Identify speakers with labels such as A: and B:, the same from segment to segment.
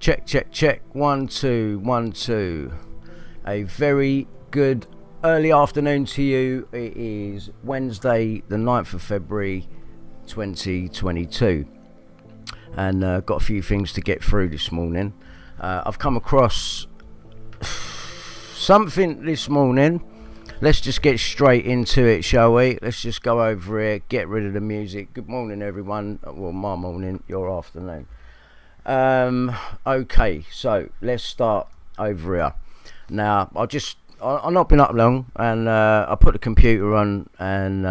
A: Check, check, check. 1, 2, 1, 2. A very good early afternoon to you. It is Wednesday, the 9th of February, 2022. And got a few things to get through this morning. I've come across something this morning. Let's just get straight into it, shall we? Let's just go over it, get rid of the music. Good morning, everyone. Well, my morning, your afternoon. Okay, so let's start over here. Now, I've not been up long, and I put the computer on, and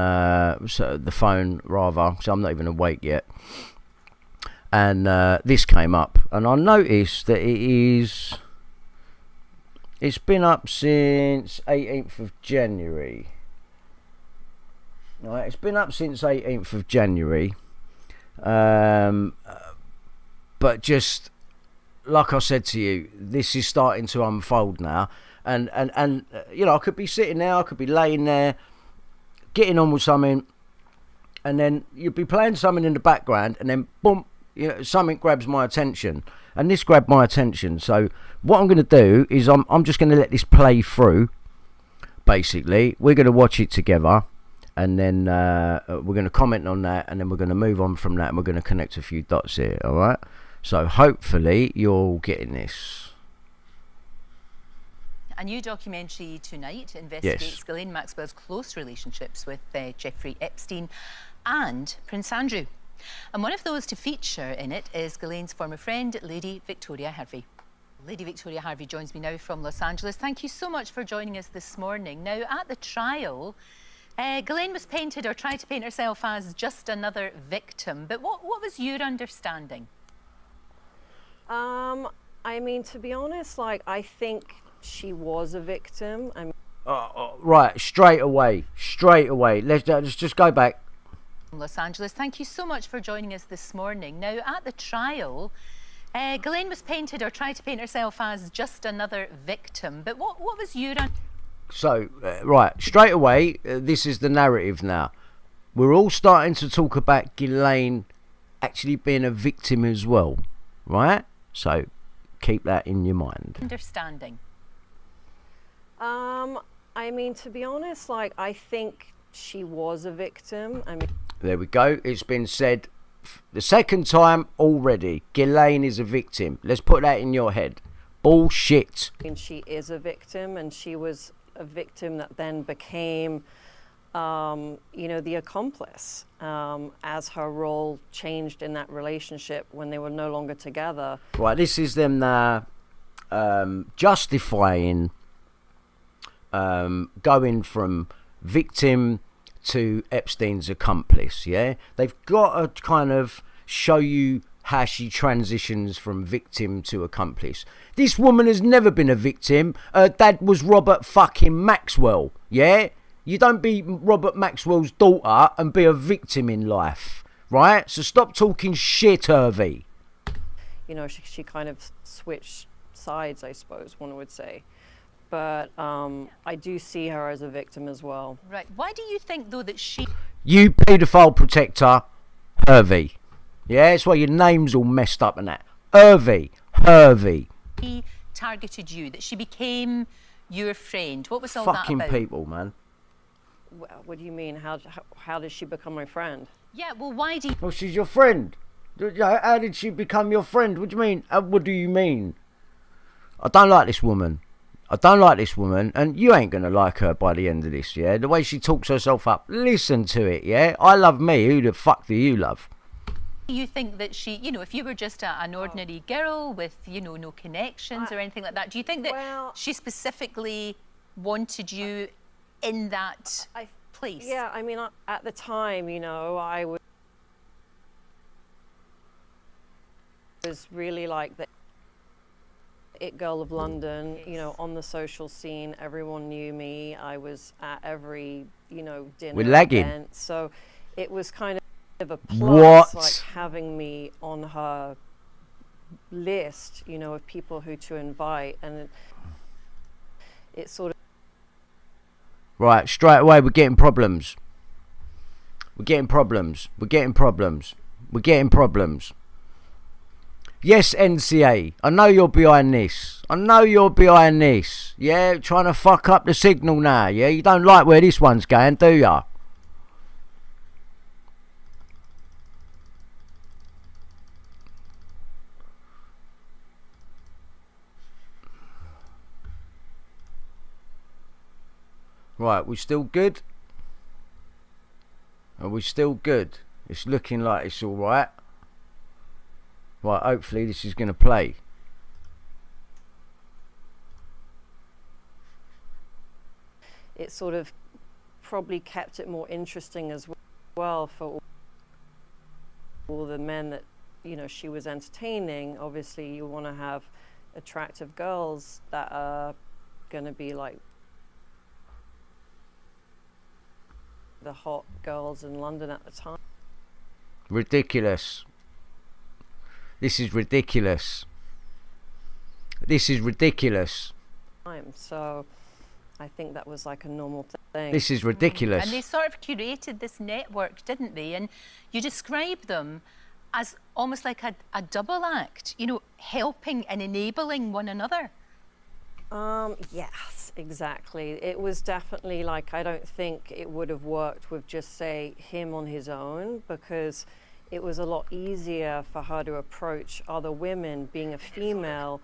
A: so the phone rather, so I'm not even awake yet. And this came up, and I noticed that it's been up since 18th of January. Right, it's been up since 18th of January. But just like I said to you, this is starting to unfold now, and you know, I could be sitting there, I could be laying there, getting on with something, and then you'd be playing something in the background, and then boom, you know, something grabs my attention, and this grabbed my attention. So what I'm going to do is I'm just going to let this play through. Basically, we're going to watch it together. And then we're going to comment on that, and then we're going to move on from that, and we're going to connect a few dots here, all right? So hopefully you're all getting this.
B: A new documentary tonight investigates Ghislaine Maxwell's close relationships with Jeffrey Epstein and Prince Andrew. And one of those to feature in it is Ghislaine's former friend, Lady Victoria Harvey. Lady Victoria Harvey joins me now from Los Angeles. Thank you so much for joining us this morning. Now, at the trial, Ghislaine was painted, or tried to paint herself as, just another victim. But what was your understanding?
C: I mean, to be honest, like, I think she was a victim. I mean,
A: right, straight away. Let's just go back.
B: Los Angeles, thank you so much for joining us this morning. Now, at the trial, Ghislaine was painted, or tried to paint herself as, just another victim. But what was your
A: So, right, straight away, this is the narrative now. We're all starting to talk about Ghislaine actually being a victim as well, right? So, keep that in your mind.
B: understanding?
C: I mean, to be honest, like, I think she was a victim. I mean,
A: There we go. It's been said the second time already. Ghislaine is a victim. Let's put that in your head. Bullshit.
C: she is a victim, and she was a victim that then became, you know, the accomplice, as her role changed in that relationship when they were no longer together.
A: Right, this is them now justifying going from victim to Epstein's accomplice, yeah? They've got to kind of show you how she transitions from victim to accomplice. This woman has never been a victim. Her dad was Robert fucking Maxwell, yeah? You don't be Robert Maxwell's daughter and be a victim in life, right? So stop talking shit, Hervey.
C: You know, she kind of switched sides, I suppose one would say. But I do see her as a victim as well.
B: Right. Why do you think, though, that she
A: You paedophile protector, Hervey. Yeah, that's why your name's all messed up and that. Hervey.
B: targeted you, that she became your friend? What was all
A: Fucking
B: that about?
A: people, man.
C: What do you mean? How did she become my friend?
B: Yeah, well, why do you...
A: Well, she's your friend. How did she become your friend? What do you mean? What do you mean? I don't like this woman. And you ain't gonna like her by the end of this, yeah? The way she talks herself up, listen to it, yeah? I love me, who the fuck do you love?
B: You think that she, you know, if you were just an ordinary girl with, you know, no connections or anything like that, do you think that she specifically wanted you in that place?
C: Yeah, I mean, at the time, you know, I was really like the it girl of London, you know, on the social scene. Everyone knew me. I was at every, you know, dinner event. So it was kind of a plus, like having me on her list, you know, of people who to invite, and it sort of...
A: Right, straight away we're getting problems. Yes, NCA, I know you're behind this. Yeah, trying to fuck up the signal now, yeah? You don't like where this one's going, do ya? Right, we still good? Are we still good? It's looking like it's alright. Right, hopefully this is going to play.
C: It sort of probably kept it more interesting as well for all the men that, you know, she was entertaining. Obviously, you want to have attractive girls that are going to be like the hot girls in London at the time.
A: Ridiculous. This is ridiculous.
C: So I think that was like a normal thing.
A: This is ridiculous.
B: And they sort of curated this network, didn't they? And you describe them as almost like a double act, you know, helping and enabling one another.
C: Yes, exactly. It was definitely like, I don't think it would have worked with just, say, him on his own, because it was a lot easier for her to approach other women. Being a female,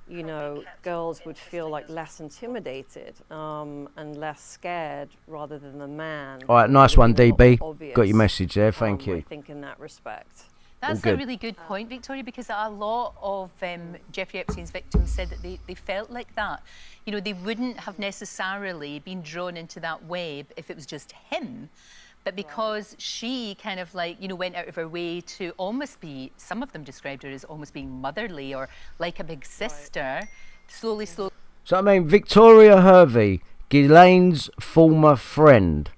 C: you know, girls would feel like less intimidated and less scared rather than the man.
A: All right, nice one, DB. Got your message there, thank you.
C: I think in that respect.
B: That's a really good point, Victoria, because a lot of Jeffrey Epstein's victims said that they felt like that. You know, they wouldn't have necessarily been drawn into that web if it was just him. But because she kind of like, you know, went out of her way to almost be, some of them described her as almost being motherly or like a big sister, slowly. So,
A: I mean, Victoria Hervey, Ghislaine's former friend,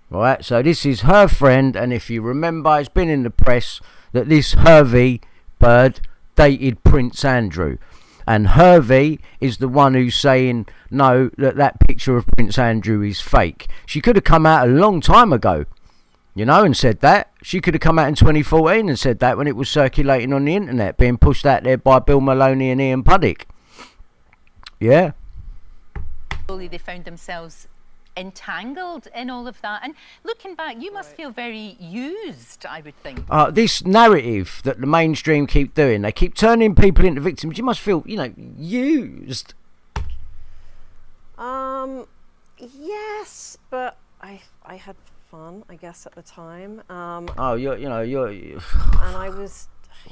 A: right? So this is her friend, and if you remember, it's been in the press that this Hervey bird dated Prince Andrew. And Hervey is the one who's saying, no, that picture of Prince Andrew is fake. She could have come out a long time ago, you know, and said that. She could have come out in 2014 and said that when it was circulating on the internet, being pushed out there by Bill Maloney and Ian Puddick. Yeah.
B: Slowly they found themselves entangled in all of that. And looking back, you must feel very used, I would think.
A: This narrative that the mainstream keep doing, they keep turning people into victims. You must feel, you know, used.
C: Yes, but I had fun, I guess, at the time.
A: You're
C: and I was,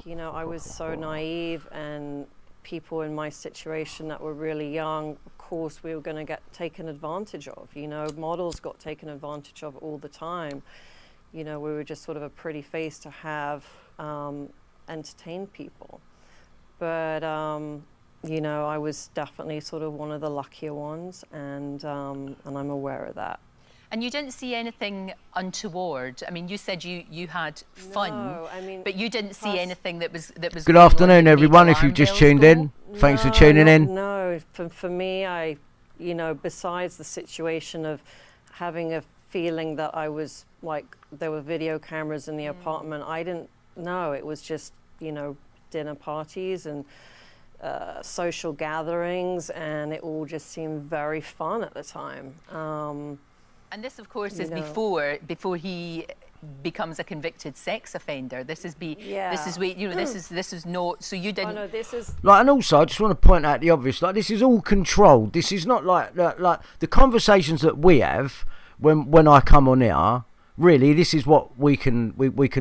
C: you know, I was so naive, and people in my situation that were really young, of course, we were going to get taken advantage of. You know, models got taken advantage of all the time. You know, we were just sort of a pretty face to have, entertain people. But, you know, I was definitely sort of one of the luckier ones, and I'm aware of that.
B: And you didn't see anything untoward. I mean, you said you had fun,
C: no, I mean,
B: but you didn't see anything that was.
A: Good afternoon, everyone. If you've just tuned in, thanks for tuning in.
C: No, for me, you know, besides the situation of having a feeling that I was like there were video cameras in the apartment, I didn't know. It was just, you know, dinner parties and social gatherings, and it all just seemed very fun at the time.
B: And this, of course, is before he becomes a convicted sex offender. This is this is not. So you didn't.
C: Oh, no, this is
A: like, and also I just want to point out the obvious. Like, this is all controlled. This is not like the conversations that we have when I come on here. Really, this is what we can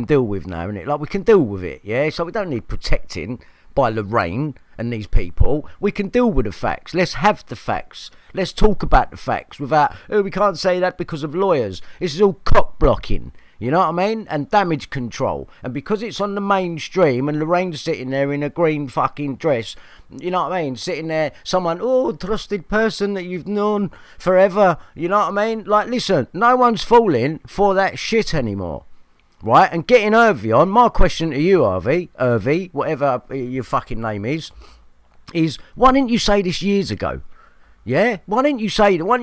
A: deal with now, isn't it? Like, we can deal with it, yeah. So we don't need protecting by Lorraine and these people. We can deal with the facts. Let's have the facts. Let's talk about the facts without, oh, we can't say that because of lawyers. This is all cock blocking, you know what I mean? And damage control. And because it's on the mainstream and Lorraine's sitting there in a green fucking dress, you know what I mean? Sitting there, someone, trusted person that you've known forever, you know what I mean? Like, listen, no one's falling for that shit anymore. Right, and getting Hervey on, my question to you, Hervey, whatever your fucking name is why didn't you say this years ago? Yeah? Why didn't you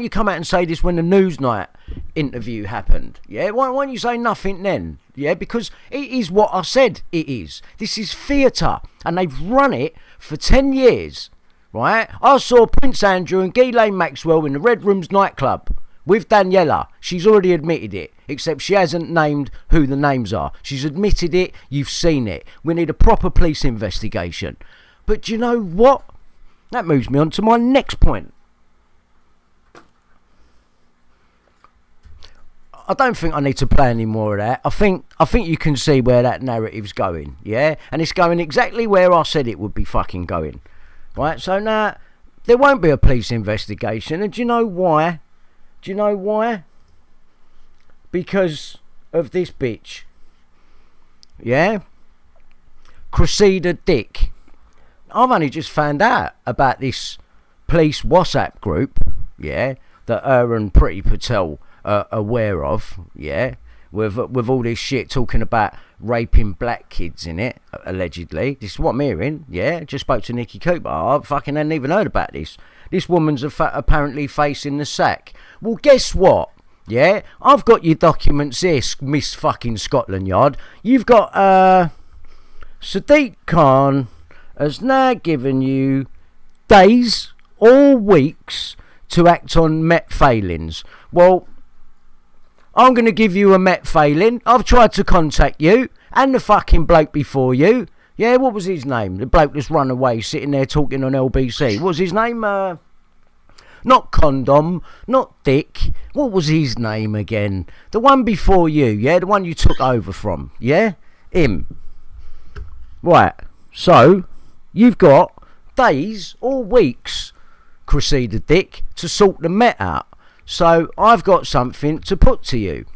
A: come out and say this when the Newsnight interview happened? Yeah? Why didn't you say nothing then? yeah, because it is what I said it is. This is theatre, and they've run it for 10 years, right? I saw Prince Andrew and Ghislaine Maxwell in the Red Rooms nightclub with Daniela. She's already admitted it, except she hasn't named who the names are. She's admitted it, you've seen it. We need a proper police investigation. But do you know what? That moves me on to my next point. I don't think I need to play any more of that. I think you can see where that narrative's going, yeah? And it's going exactly where I said it would be fucking going. Right? So now, there won't be a police investigation. And do you know why? Do you know why? Because of this bitch. Yeah? Cressida Dick. I've only just found out about this police WhatsApp group, yeah, that her and Priti Patel are aware of, yeah, with all this shit talking about raping black kids in it, allegedly. This is what I'm hearing, yeah. Just spoke to Nikki Cooper. I fucking hadn't even heard about this. This woman's apparently facing the sack. Well, guess what? Yeah, I've got your documents here, Miss fucking Scotland Yard. You've got Sadiq Khan has now given you days or weeks to act on Met failings. Well, I'm going to give you a Met failing. I've tried to contact you and the fucking bloke before you. Yeah, what was his name? The bloke that's run away, sitting there talking on LBC. What was his name? Not Condom, not Dick. What was his name again? The one before you, yeah? The one you took over from, yeah? Him. Right, so you've got days or weeks, Cressida Dick, to sort the Met out. So I've got something to put to you.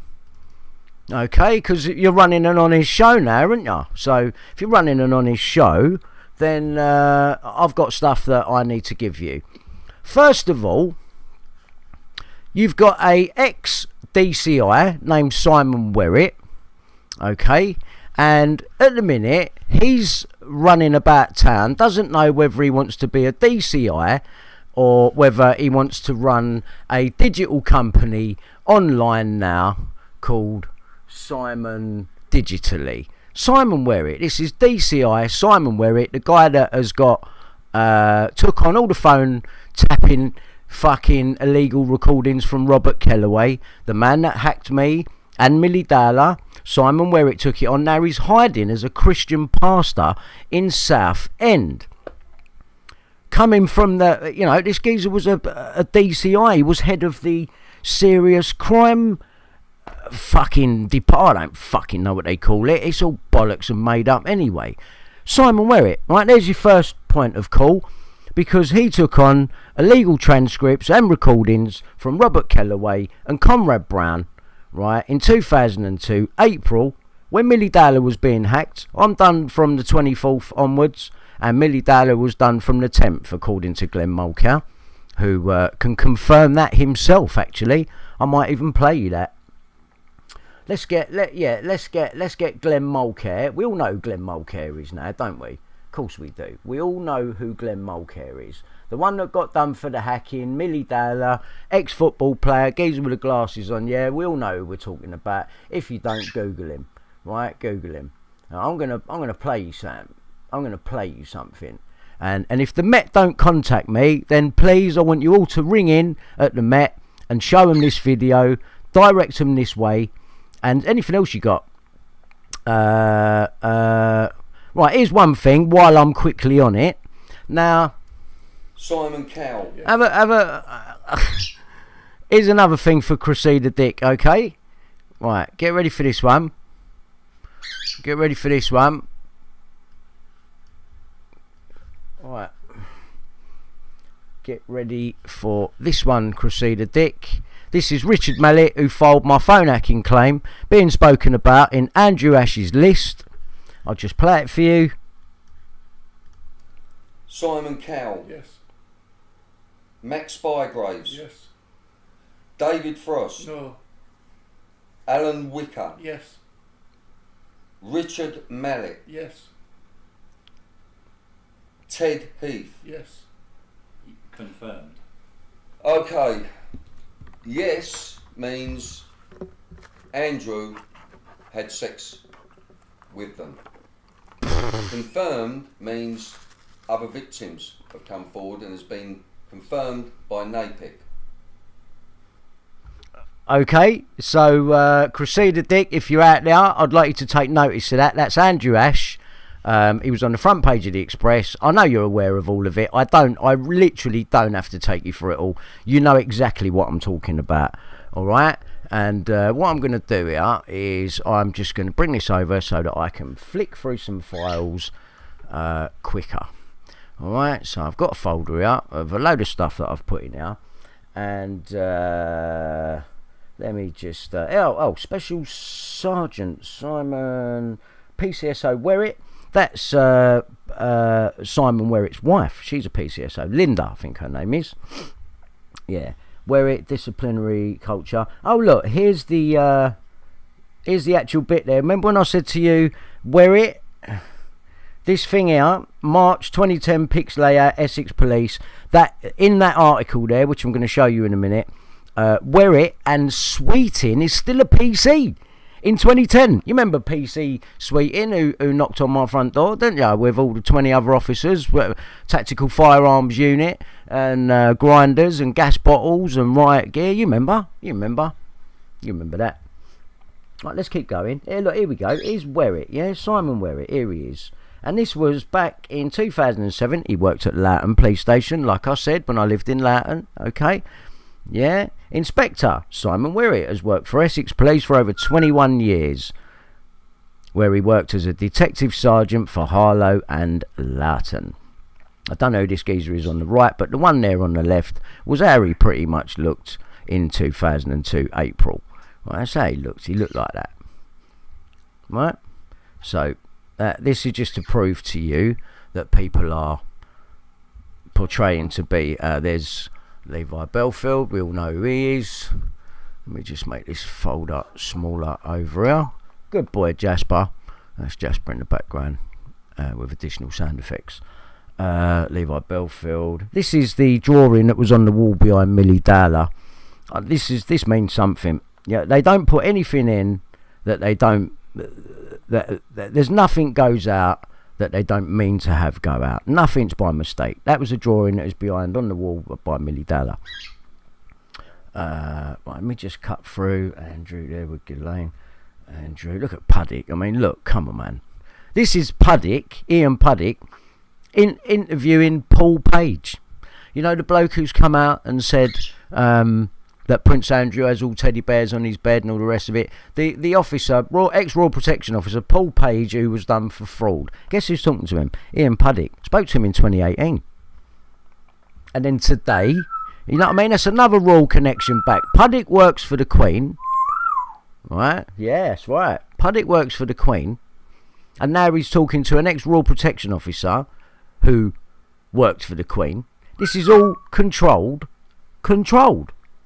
A: Okay, because you're running an honest show now, aren't you? So if you're running an honest show, then I've got stuff that I need to give you. First of all, you've got a ex-DCI named Simon Werrett, okay, and at the minute he's running about town, doesn't know whether he wants to be a DCI or whether he wants to run a digital company online now called Simon Digitally. Simon Werrett, this is DCI Simon Werrett, the guy that has got took on all the phone tapping fucking illegal recordings from Robert Kellaway, the man that hacked me and Millie Dowler. Simon Werrett took it on. Now he's hiding as a Christian pastor in South End. Coming from the, you know, this geezer was a DCI. He was head of the serious crime fucking department. I don't fucking know what they call it. It's all bollocks and made up anyway. Simon Werrett, right, there's your first point of call, because he took on illegal transcripts and recordings from Robert Kellaway and Conrad Brown, right, in 2002, April, when Millie Dowler was being hacked. I'm done from the 24th onwards, and Millie Dowler was done from the 10th, according to Glenn Mulcair, who can confirm that himself, actually. I might even play you that. Let's get Glenn Mulcair. We all know who Glenn Mulcair is now, don't we? Of course we do. We all know who Glenn Mulcair is. The one that got done for the hacking, Millie Dowler, ex-football player, geezer with the glasses on. Yeah, we all know who we're talking about. If you don't, Google him. Right, Google him. Now, I'm gonna play you something. I'm gonna play you something. And if the Met don't contact me, then please, I want you all to ring in at the Met and show them this video, direct them this way, and anything else you got. Right, here's one thing while I'm quickly on it. Now,
D: Simon Cowell.
A: Here's another thing for Cressida Dick, okay? Right, get ready for this one. Get ready for this one. Right. Get ready for this one, Cressida Dick. This is Richard Mallet, who filed my phone hacking claim, being spoken about in Andrew Ash's list. I'll just play it for you.
D: Simon Cowell.
E: Yes.
D: Max Bygraves.
E: Yes.
D: David Frost.
E: No.
D: Alan Wicker.
E: Yes.
D: Richard Mallet.
E: Yes.
D: Ted Heath.
E: Yes.
F: Confirmed.
D: Okay. Yes means Andrew had sex with them. Confirmed means other victims have come forward and has been confirmed by NAPIC.
A: Okay, so Crusader Dick, if you're out there, I'd like you to take notice of that. That's Andrew Ash. He was on the front page of the Express. I know you're aware of all of it. I literally don't have to take you through it all. You know exactly what I'm talking about. All right? And what I'm going to do here is I'm just going to bring this over so that I can flick through some files quicker. All right? So I've got a folder here of a load of stuff that I've put in here. And let me just... Special Sergeant Simon PCSO Werrett. That's Simon Werrett's wife. She's a PCSO. Linda, I think her name is. Yeah. Werrett, disciplinary culture. Oh, look, here's the actual bit there. Remember when I said to you, Werrett, this thing here, March 2010 Pix layout, Essex Police, that in that article there, which I'm going to show you in a minute, Werrett and Sweeting is still a PC in 2010. You remember PC Sweeting, who knocked on my front door, didn't you? With all the 20 other officers, tactical firearms unit, and grinders and gas bottles and riot gear. You remember that. Right, let's keep going. Here we go. Here's Werrett, yeah, Simon Werrett. Here he is. And this was back in 2007. He worked at Loughton Police Station, like I said, when I lived in Loughton. Okay. Yeah. Inspector Simon Werrett has worked for Essex Police for over 21 years, where he worked as a detective sergeant for Harlow and Loughton. I don't know who this geezer is on the right, but the one there on the left was how he pretty much looked in 2002 April. Right, that's how he looked. He looked like that. Right? So, this is just to prove to you that people are portraying to be... there's Levi Belfield. We all know who he is. Let me just make this folder smaller over here. Good boy, Jasper. That's Jasper in the background with additional sound effects. Levi Belfield. This is the drawing that was on the wall behind Millie Dowler. This means something. Yeah, they don't put anything in that they don't. That there's nothing goes out that they don't mean to have go out. Nothing's by mistake. That was a drawing that was behind on the wall by Millie Dowler. Right, let me just cut through. Andrew there with Ghislaine. Andrew, look at Puddick. I mean, look, come on, man. This is Puddick, Ian Puddick, interviewing Paul Page. You know, the bloke who's come out and said that Prince Andrew has all teddy bears on his bed and all the rest of it. The officer, ex-Royal Protection Officer, Paul Page, who was done for fraud. Guess who's talking to him? Ian Puddick. Spoke to him in 2018. And then today, you know what I mean? That's another royal connection back. Puddick works for the Queen. Right? Yes, right. Puddick works for the Queen. And now he's talking to an ex-Royal Protection Officer who worked for the Queen. This is all controlled.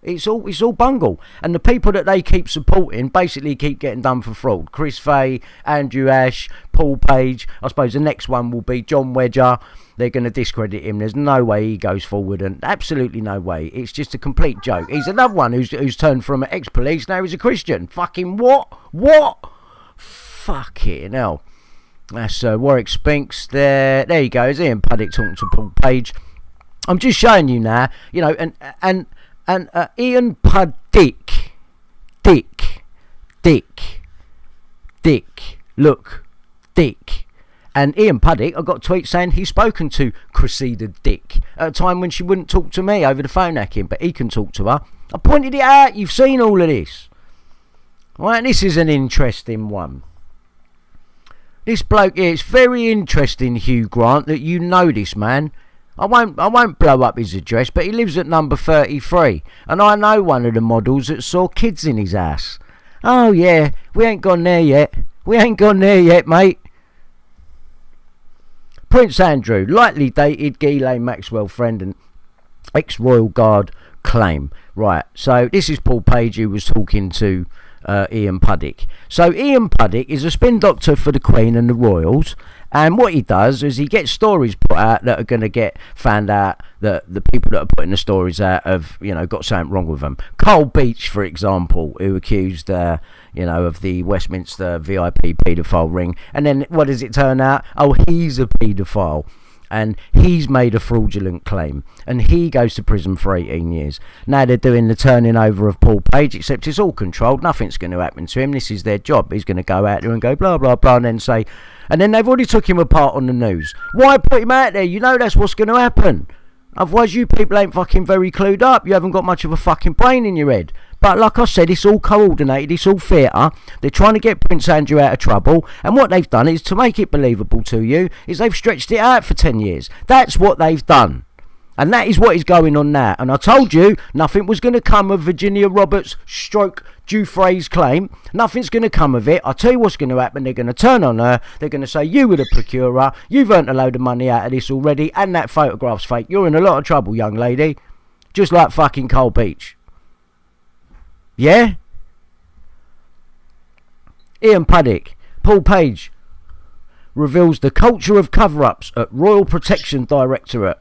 A: It's all bungle. And the people that they keep supporting basically keep getting done for fraud. Chris Fay, Andrew Ash, Paul Page. I suppose the next one will be John Wedger. They're going to discredit him. There's no way he goes forward, and absolutely no way. It's just a complete joke. He's another one who's turned from an ex-police, now he's a Christian. Fucking what? Fucking hell. That's Warwick Spinks there. There you go. It's Ian Puddick talking to Paul Page. I'm just showing you now, you know, and Ian Puddick, Dick. And Ian Puddick, I got a tweet saying he's spoken to Cressida Dick at a time when she wouldn't talk to me over the phone hacking, but he can talk to her. I pointed it out. You've seen all of this. Right, this is an interesting one. This bloke here, it's very interesting, Hugh Grant, that you know this man. I won't blow up his address, but he lives at number 33, and I know one of the models that saw kids in his ass. Oh yeah, we ain't gone there yet, mate. Prince Andrew, lightly dated Ghislaine Maxwell friend and ex-Royal Guard claim. Right, so this is Paul Page who was talking to Ian Puddick. So Ian Puddick is a spin doctor for the Queen and the Royals, and what he does is he gets stories put out that are going to get found out, that the people that are putting the stories out have, got something wrong with them. Cole Beach, for example, who accused of the Westminster VIP paedophile ring, and then what does it turn out? Oh, he's a paedophile. And he's made a fraudulent claim, and he goes to prison for 18 years. Now they're doing the turning over of Paul Page, except it's all controlled. Nothing's going to happen to him. This is their job. He's going to go out there and go blah, blah, blah, and then say... And then they've already took him apart on the news. Why put him out there? You know that's what's going to happen. Otherwise, you people ain't fucking very clued up. You haven't got much of a fucking brain in your head. But like I said, it's all coordinated, it's all theatre. They're trying to get Prince Andrew out of trouble, and what they've done is, to make it believable to you, is they've stretched it out for 10 years. That's what they've done. And that is what is going on now. And I told you, nothing was going to come of Virginia Roberts' Dufresne's claim. Nothing's going to come of it. I'll tell you what's going to happen. They're going to turn on her. They're going to say, you were the procurer. You've earned a load of money out of this already, and that photograph's fake. You're in a lot of trouble, young lady. Just like fucking Cole Beach. Yeah? Ian Puddick. Paul Page reveals the culture of cover-ups at Royal Protection Directorate.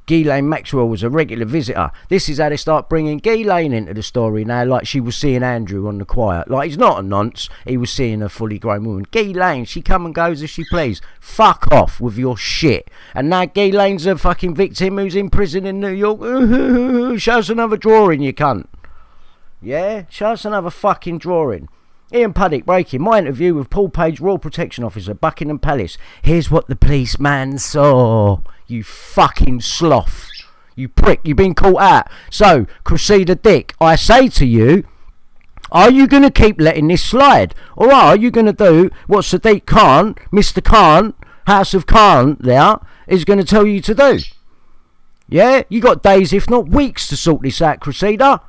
A: Ghislaine Maxwell was a regular visitor. This is how they start bringing Ghislaine into the story now, like she was seeing Andrew on the quiet. Like, he's not a nonce. He was seeing a fully grown woman. Ghislaine, she come and goes as she please. Fuck off with your shit. And now Ghislaine's a fucking victim who's in prison in New York. Show us another drawing, you cunt. Yeah? Show us another fucking drawing. Ian Puddick breaking. My interview with Paul Page, Royal Protection Officer, Buckingham Palace. Here's what the policeman saw. You fucking sloth. You prick. You've been caught out. So, Crusader Dick, I say to you, are you going to keep letting this slide? Or are you going to do what Sadiq Khan, Mr. Khan, House of Khan there, is going to tell you to do? Yeah? You got days, if not weeks, to sort this out, Crusader.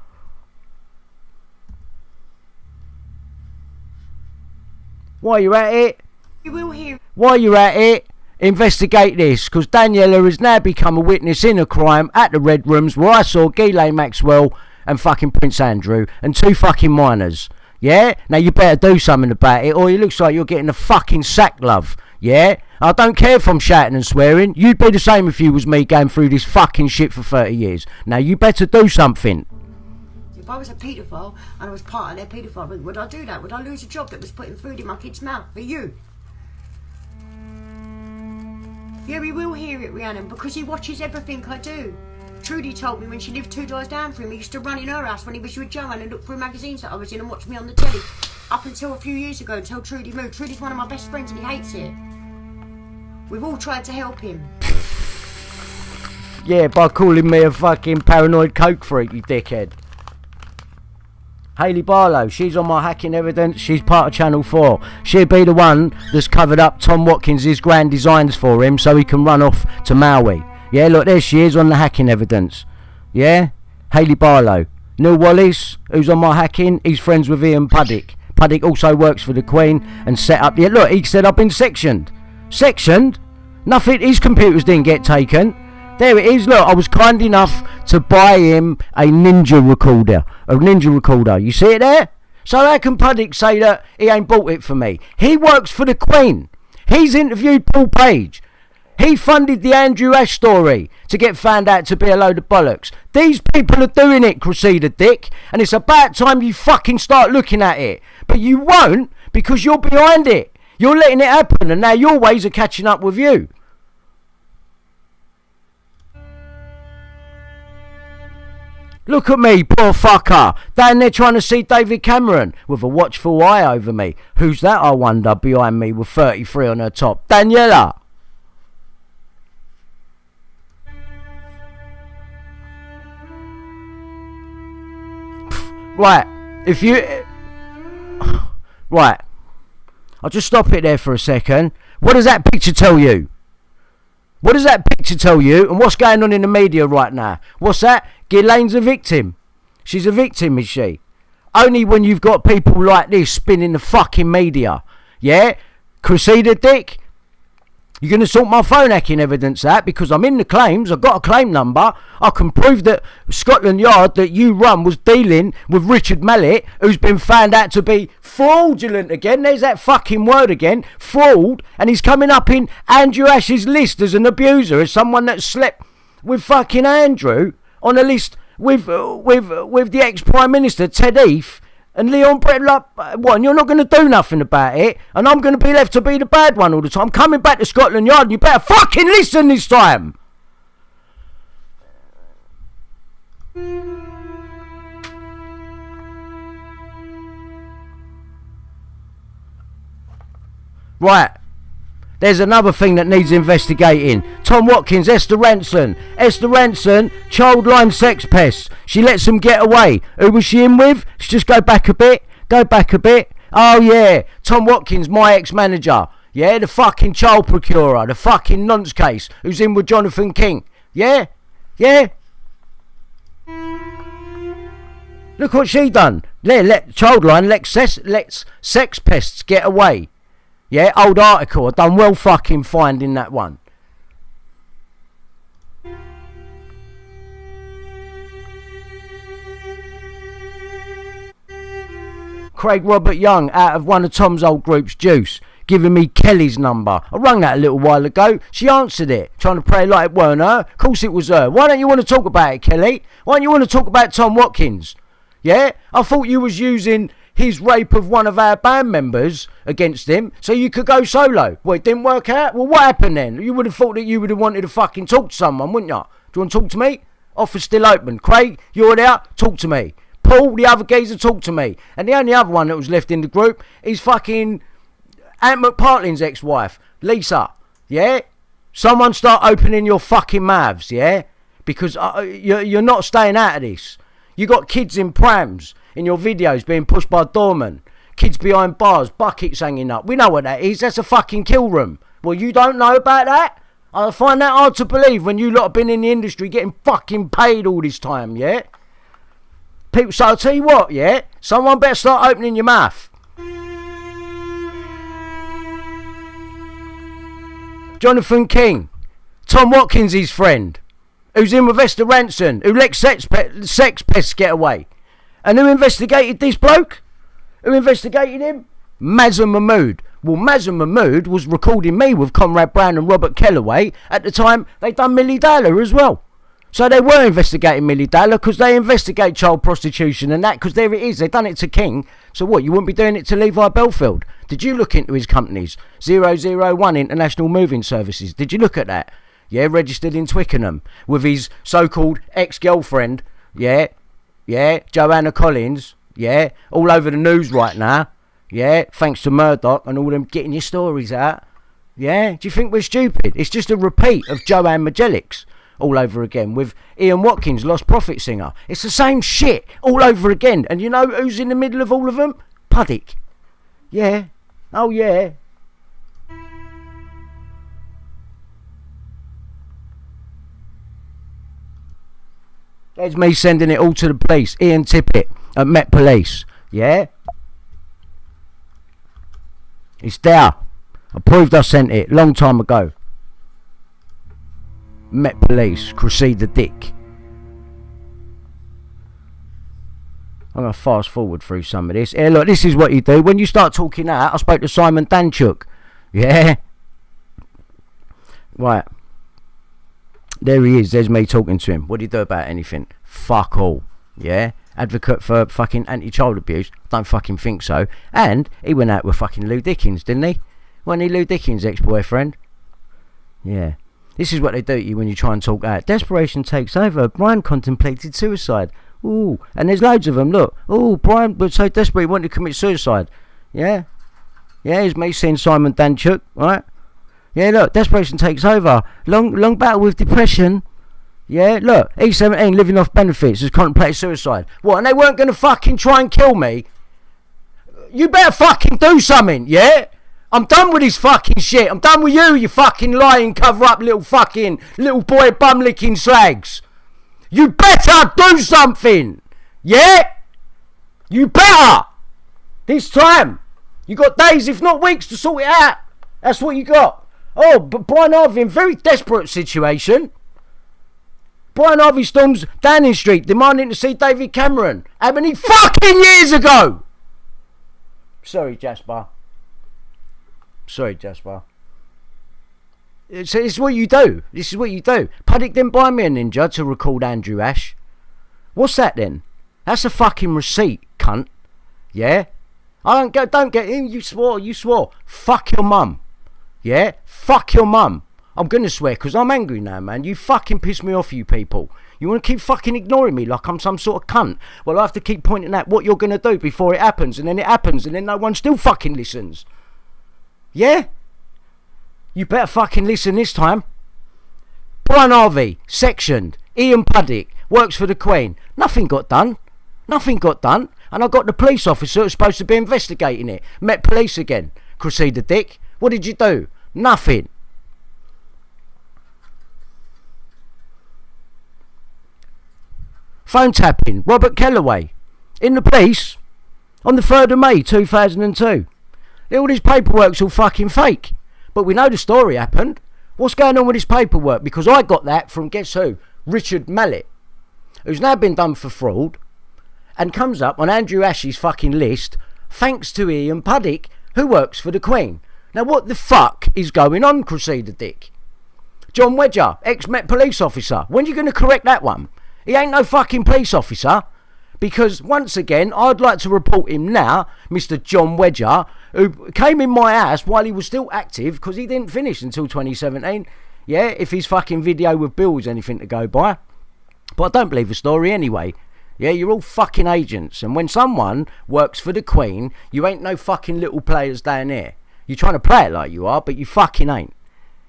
A: While you're at it,
E: You will hear.
A: while you're at it, investigate this, because Daniela has now become a witness in a crime at the Red Rooms where I saw Ghislaine Maxwell and fucking Prince Andrew and 2 fucking minors. Yeah? Now you better do something about it, or it looks like you're getting a fucking sack, love. Yeah? I don't care if I'm shouting and swearing. You'd be the same if you was me going through this fucking shit for 30 years. Now you better do something.
E: If I was a paedophile and I was part of their paedophile ring, would I do that? Would I lose a job that was putting food in my kid's mouth for you? Yeah, we will hear it, Rhiannon, because he watches everything I do. Trudy told me when she lived 2 doors down from him, he used to run in her house when he was with Joanne and look through magazines that I was in and watch me on the telly. Up until a few years ago, until Trudy moved. Trudy's one of my best friends and he hates it. We've all tried to help him.
A: Yeah, by calling me a fucking paranoid coke freak, you dickhead. Hayley Barlow, she's on my hacking evidence. She's part of Channel 4. She'll be the one that's covered up Tom Watkins' grand designs for him so he can run off to Maui. Yeah, look, there she is on the hacking evidence. Yeah? Hayley Barlow. Neil Wallace, who's on my hacking, he's friends with Ian Puddick. Puddick also works for the Queen and set up... Yeah, look, he said I've been sectioned. Sectioned? Nothing, his computers didn't get taken. There it is, look, I was kind enough to buy him a Ninja recorder. A Ninja recorder, you see it there? So how can Puddick say that he ain't bought it for me? He works for the Queen. He's interviewed Paul Page. He funded the Andrew Ash story to get found out to be a load of bollocks. These people are doing it, Crusader Dick, and it's about time you fucking start looking at it. But you won't, because you're behind it. You're letting it happen, and now your ways are catching up with you. Look at me, poor fucker, down there trying to see David Cameron with a watchful eye over me. Who's that, I wonder, behind me with 33 on her top? Daniela! Right, if you... Right, I'll just stop it there for a second. What does that picture tell you? What does that picture tell you? And what's going on in the media right now? What's that? Ghislaine's a victim. She's a victim, is she? Only when you've got people like this spinning the fucking media. Yeah? Crusader Dick? You're going to sort my phone hacking evidence out because I'm in the claims. I've got a claim number. I can prove that Scotland Yard that you run was dealing with Richard Mallet, who's been found out to be fraudulent again. There's that fucking word again, fraud. And he's coming up in Andrew Ash's list as an abuser, as someone that slept with fucking Andrew on a list with the ex-Prime Minister, Ted Heath. And Leon Brett, like, what, and you're not going to do nothing about it, and I'm going to be left to be the bad one all the time. I'm coming back to Scotland Yard, and you better fucking listen this time. Right. There's another thing that needs investigating. Tom Watkins, Esther Ranson, child line sex pest. She lets them get away. Who was she in with? Let's just go back a bit. Oh yeah, Tom Watkins, my ex-manager. Yeah, the fucking child procurer, the fucking nonce case, who's in with Jonathan King. Yeah? Look what she done. Let Childline lets sex pests get away. Yeah, old article. I done well fucking finding that one. Craig Robert Young, out of one of Tom's old groups, Juice, giving me Kelly's number. I rung that a little while ago. She answered it, trying to play like it weren't her. Of course it was her. Why don't you want to talk about it, Kelly? Why don't you want to talk about Tom Watkins? Yeah? I thought you was using his rape of one of our band members against him so you could go solo. Well, it didn't work out. Well, what happened then? You would have thought that you would have wanted to fucking talk to someone, wouldn't you? Do you want to talk to me? Offer's still open. Craig, you're there. Talk to me. Paul, the other geezer, talk to me. And the only other one that was left in the group is fucking Ant McPartlin's ex-wife, Lisa. Yeah? Someone start opening your fucking mouths, yeah? Because you're not staying out of this. You got kids in prams in your videos being pushed by doormen. Kids behind bars, buckets hanging up. We know what that is. That's a fucking kill room. Well, you don't know about that? I find that hard to believe when you lot have been in the industry getting fucking paid all this time, yeah? People, so I'll tell you what, yeah? Someone better start opening your mouth. Jonathan King, Tom Watkins' his friend, who's in with Esther Ranson, who lets sex pests get away. And who investigated this bloke? Who investigated him? Mazza Mahmood. Well, Mazza Mahmood was recording me with Conrad Brown and Robert Kellaway at the time they done Millie Dowler as well. So they were investigating Millie Dowler because they investigate child prostitution and that, because there it is. They done it to King. So what, you wouldn't be doing it to Levi Belfield? Did you look into his companies? 001 International Moving Services. Did you look at that? Yeah, registered in Twickenham with his so-called ex-girlfriend. Yeah, Joanna Collins. Yeah, all over the news right now. Yeah, thanks to Murdoch and all them getting your stories out. Yeah, do you think we're stupid? It's just a repeat of Joanne Magellix all over again with Ian Watkins, Lost Prophet singer. It's the same shit all over again. And you know who's in the middle of all of them? Puddick. Yeah. Oh, yeah. There's me sending it all to the police. Ian Tippett at Met Police. Yeah? It's there. I proved I sent it long time ago. Met Police, Crusader Dick. I'm going to fast forward through some of this. Here, look, this is what you do. When you start talking out, I spoke to Simon Danchuk. Yeah? Right. There he is. There's me talking to him. What do you do about anything? Fuck all. Yeah? Advocate for fucking anti-child abuse? Don't fucking think so. And he went out with fucking Lou Dickens, didn't he? Wasn't he Lou Dickens' ex-boyfriend? Yeah. This is what they do to you when you try and talk out. Desperation takes over. Brian contemplated suicide. Ooh. And there's loads of them. Look. Ooh, Brian was so desperate he wanted to commit suicide. Yeah? Yeah, here's me seeing Simon Danchuk, right? Yeah, look, desperation takes over. Long battle with depression. Yeah, look, E17 living off benefits has contemplated suicide. What, and they weren't going to fucking try and kill me? You better fucking do something, yeah? I'm done with this fucking shit. I'm done with you fucking lying, cover up little boy bum licking slags. You better do something, yeah? You better. This time. You got days, if not weeks, to sort it out. That's what you got. Oh, but Brian Harvey in very desperate situation. Brian Harvey storms Downing Street demanding to see David Cameron. How many fucking years ago? Sorry, Jasper. It's what you do. This is what you do. Paddock didn't buy me a Ninja to record Andrew Ash. What's that then? That's a fucking receipt, cunt. Yeah? Don't get in. You swore. Fuck your mum. Yeah? Fuck your mum. I'm gonna swear because I'm angry now, man. You fucking piss me off, you people. You want to keep fucking ignoring me like I'm some sort of cunt. Well, I have to keep pointing out what you're gonna do before it happens, and then it happens, and then no one still fucking listens. Yeah? You better fucking listen this time. Brian Harvey, sectioned. Ian Paddock, works for the Queen. Nothing got done. And I got the police officer who's supposed to be investigating it. Met police again. Crusader Dick. What did you do? Nothing. Phone tapping. Robert Kellaway. In the police. On the 3rd of May 2002. All this paperwork's all fucking fake. But we know the story happened. What's going on with this paperwork? Because I got that from, guess who? Richard Mallet, who's now been done for fraud and comes up on Andrew Ash's fucking list thanks to Ian Paddock, who works for the Queen. Now what the fuck is going on, Crusader Dick? John Wedger, ex-Met police officer. When are you going to correct that one? He ain't no fucking police officer. Because once again, I'd like to report him now, Mr. John Wedger, who came in my house while he was still active, because he didn't finish until 2017. Yeah, if his fucking video with Bill was anything to go by. But I don't believe the story anyway. Yeah, you're all fucking agents. And when someone works for the Queen, you ain't no fucking little players down there. You're trying to play it like you are, but you fucking ain't.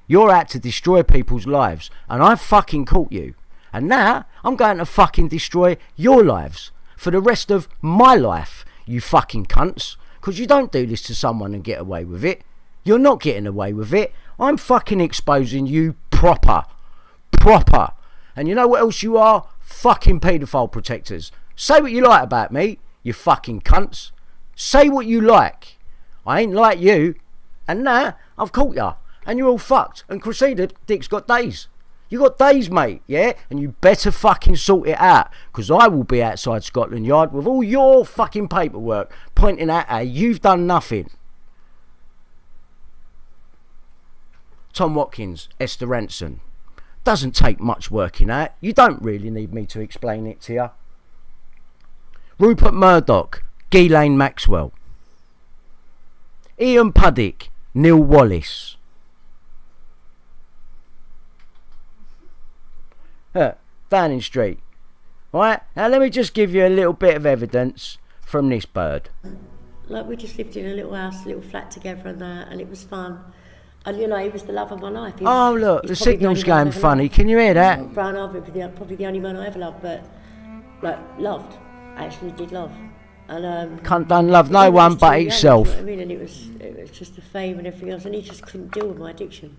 A: You're out to destroy people's lives. And I fucking caught you. And now, I'm going to fucking destroy your lives. For the rest of my life, you fucking cunts. Because you don't do this to someone and get away with it. You're not getting away with it. I'm fucking exposing you proper. And you know what else you are? Fucking paedophile protectors. Say what you like about me, you fucking cunts. Say what you like. I ain't like you. And now, I've caught ya. And you're all fucked. And Crusader Dick's got days. You got days, mate, yeah? And you better fucking sort it out. Because I will be outside Scotland Yard with all your fucking paperwork pointing out how you've done nothing. Tom Watkins, Esther Ranson. Doesn't take much working out. You don't really need me to explain it to you. Rupert Murdoch, Ghislaine Maxwell. Ian Paddock, Neil Wallace. Downing Street. Right, now let me just give you a little bit of evidence from this bird.
G: Like, we just lived in a little house, a little flat together and that, and it was fun. And you know, he was the love of my life.
A: Oh look, the signal's going funny. Can you hear that?
G: Brian Harvey was probably the only man I ever loved, but like loved, actually did love. And
A: can't done love no one but himself.
G: You know what I mean? And it was just the fame and everything else, and he just couldn't deal with my addiction.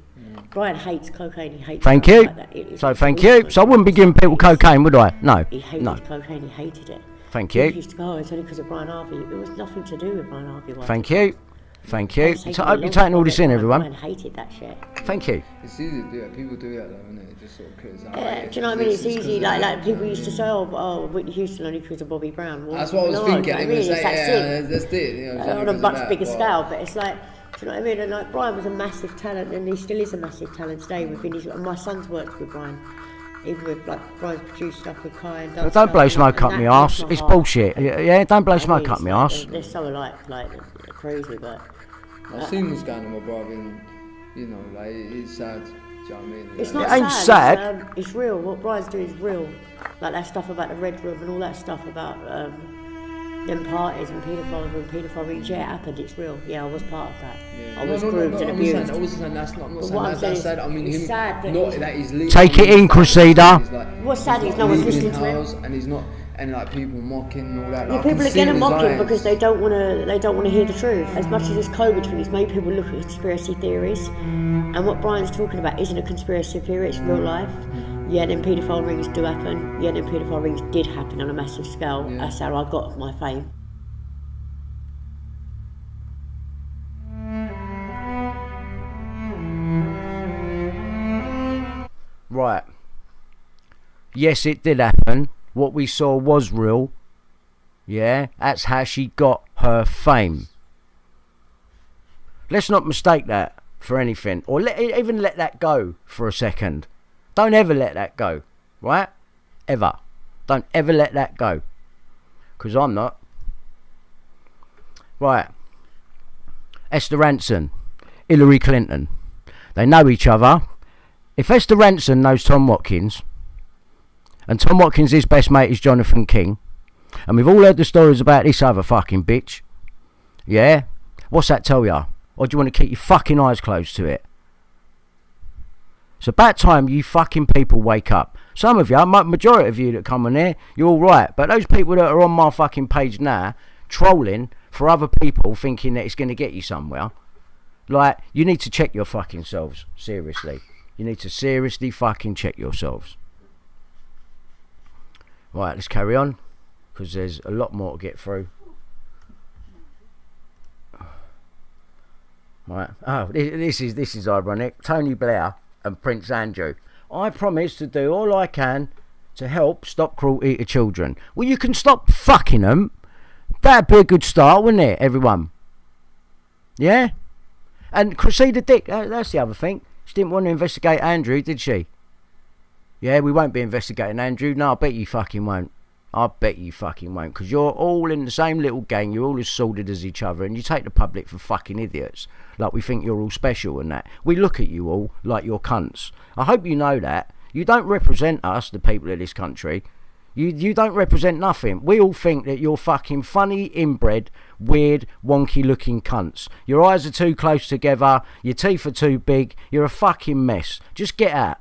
G: Brian hates cocaine. He hates.
A: Thank you.
G: Like that.
A: So thank you. So I wouldn't be giving people cocaine, would I? No.
G: He hated cocaine. He hated it.
A: Thank you.
G: He used to go, oh, it's only because of Brian Harvey. It was nothing to do with Brian Harvey.
A: Thank you. Thank you. I hope you're taking all this in, everyone.
G: Brian hated that shit.
A: Thank you.
H: It's easy to do that. People do that, though, isn't it? Just sort of criticise.
G: Yeah, do you know what I mean? It's easy. Like people used to say, oh, Whitney Houston only because of Bobby Brown. Well,
H: that's what I was thinking.
G: I mean, it's
H: that's it. You know,
G: on a much bigger scale, but it's like, do you know what I mean? And like Brian was a massive talent, and he still is a massive talent today. Within his, my son's worked with Brian. Even with like Brian's produced stuff with Kai and
A: don't blow smoke up my arse. It's bullshit. Yeah, don't blow smoke up my arse.
G: They're so alike, like crazy, but.
H: I've seen what's going on with brother, and you know, like it's sad. Do you know what I mean?
G: It's not
A: ain't
G: sad. It's real. What Brian's doing is real. Like that stuff about the Red Room and all that stuff about them parties and paedophile rings. Yeah, it happened. It's real. Yeah, I was part of that. Yeah. I was groomed and abused.
H: I wasn't saying that's not. I'm not saying that's sad. I mean,
G: it's sad
H: that he's
A: take it in, Crusader.
G: What's sad is no one's listening to him,
H: and he's not. And like people mocking and all that.
G: Yeah, people are gonna mock him because they don't want to hear the truth. As much as this COVID thing has made people look at conspiracy theories, and what Brian's talking about isn't a conspiracy theory; it's real life. Yeah, then paedophile rings do happen. Yeah, then paedophile rings did happen on a massive scale. Yeah. That's how I got my fame.
A: Right. Yes, it did happen. What we saw was real. Yeah, that's how she got her fame. Let's not mistake that for anything, or even let that go for a second. Don't ever let that go, right? Ever. Don't ever let that go. Because I'm not. Right. Esther Ranson, Hillary Clinton. They know each other. If Esther Ranson knows Tom Watkins, and Tom Watkins' best mate is Jonathan King, and we've all heard the stories about this other fucking bitch, yeah? What's that tell ya? Or do you want to keep your fucking eyes closed to it? It's about time you fucking people wake up. Some of you, majority of you that come on here, you're all right. But those people that are on my fucking page now, trolling for other people, thinking that it's going to get you somewhere, like, you need to check your fucking selves. Seriously. You need to seriously fucking check yourselves. Right, let's carry on, because there's a lot more to get through. Right. Oh, this is ironic. Tony Blair and Prince Andrew. I promise to do all I can to help stop cruelty to children. Well, you can stop fucking them. That'd be a good start, wouldn't it, everyone? Yeah? And Cressida Dick, that's the other thing. She didn't want to investigate Andrew, did she? Yeah, we won't be investigating Andrew. No, I bet you fucking won't. I bet you fucking won't. Because you're all in the same little gang. You're all as sordid as each other. And you take the public for fucking idiots. Like we think you're all special and that. We look at you all like you're cunts. I hope you know that. You don't represent us, the people of this country. You don't represent nothing. We all think that you're fucking funny, inbred, weird, wonky looking cunts. Your eyes are too close together. Your teeth are too big. You're a fucking mess. Just get out.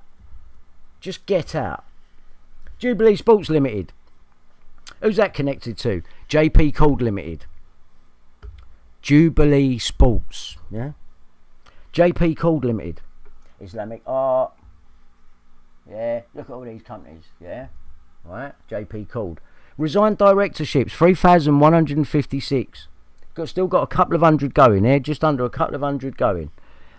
A: Just get out. Jubilee Sports Limited. Who's that connected to? JP Cord Limited. Jubilee Sports. Yeah? JP Cord Limited. Islamic Art. Yeah? Look at all these companies. Yeah? Right? JP Cord. Resigned directorships. 3,156. Still got a couple of hundred going here. Just under a couple of hundred going.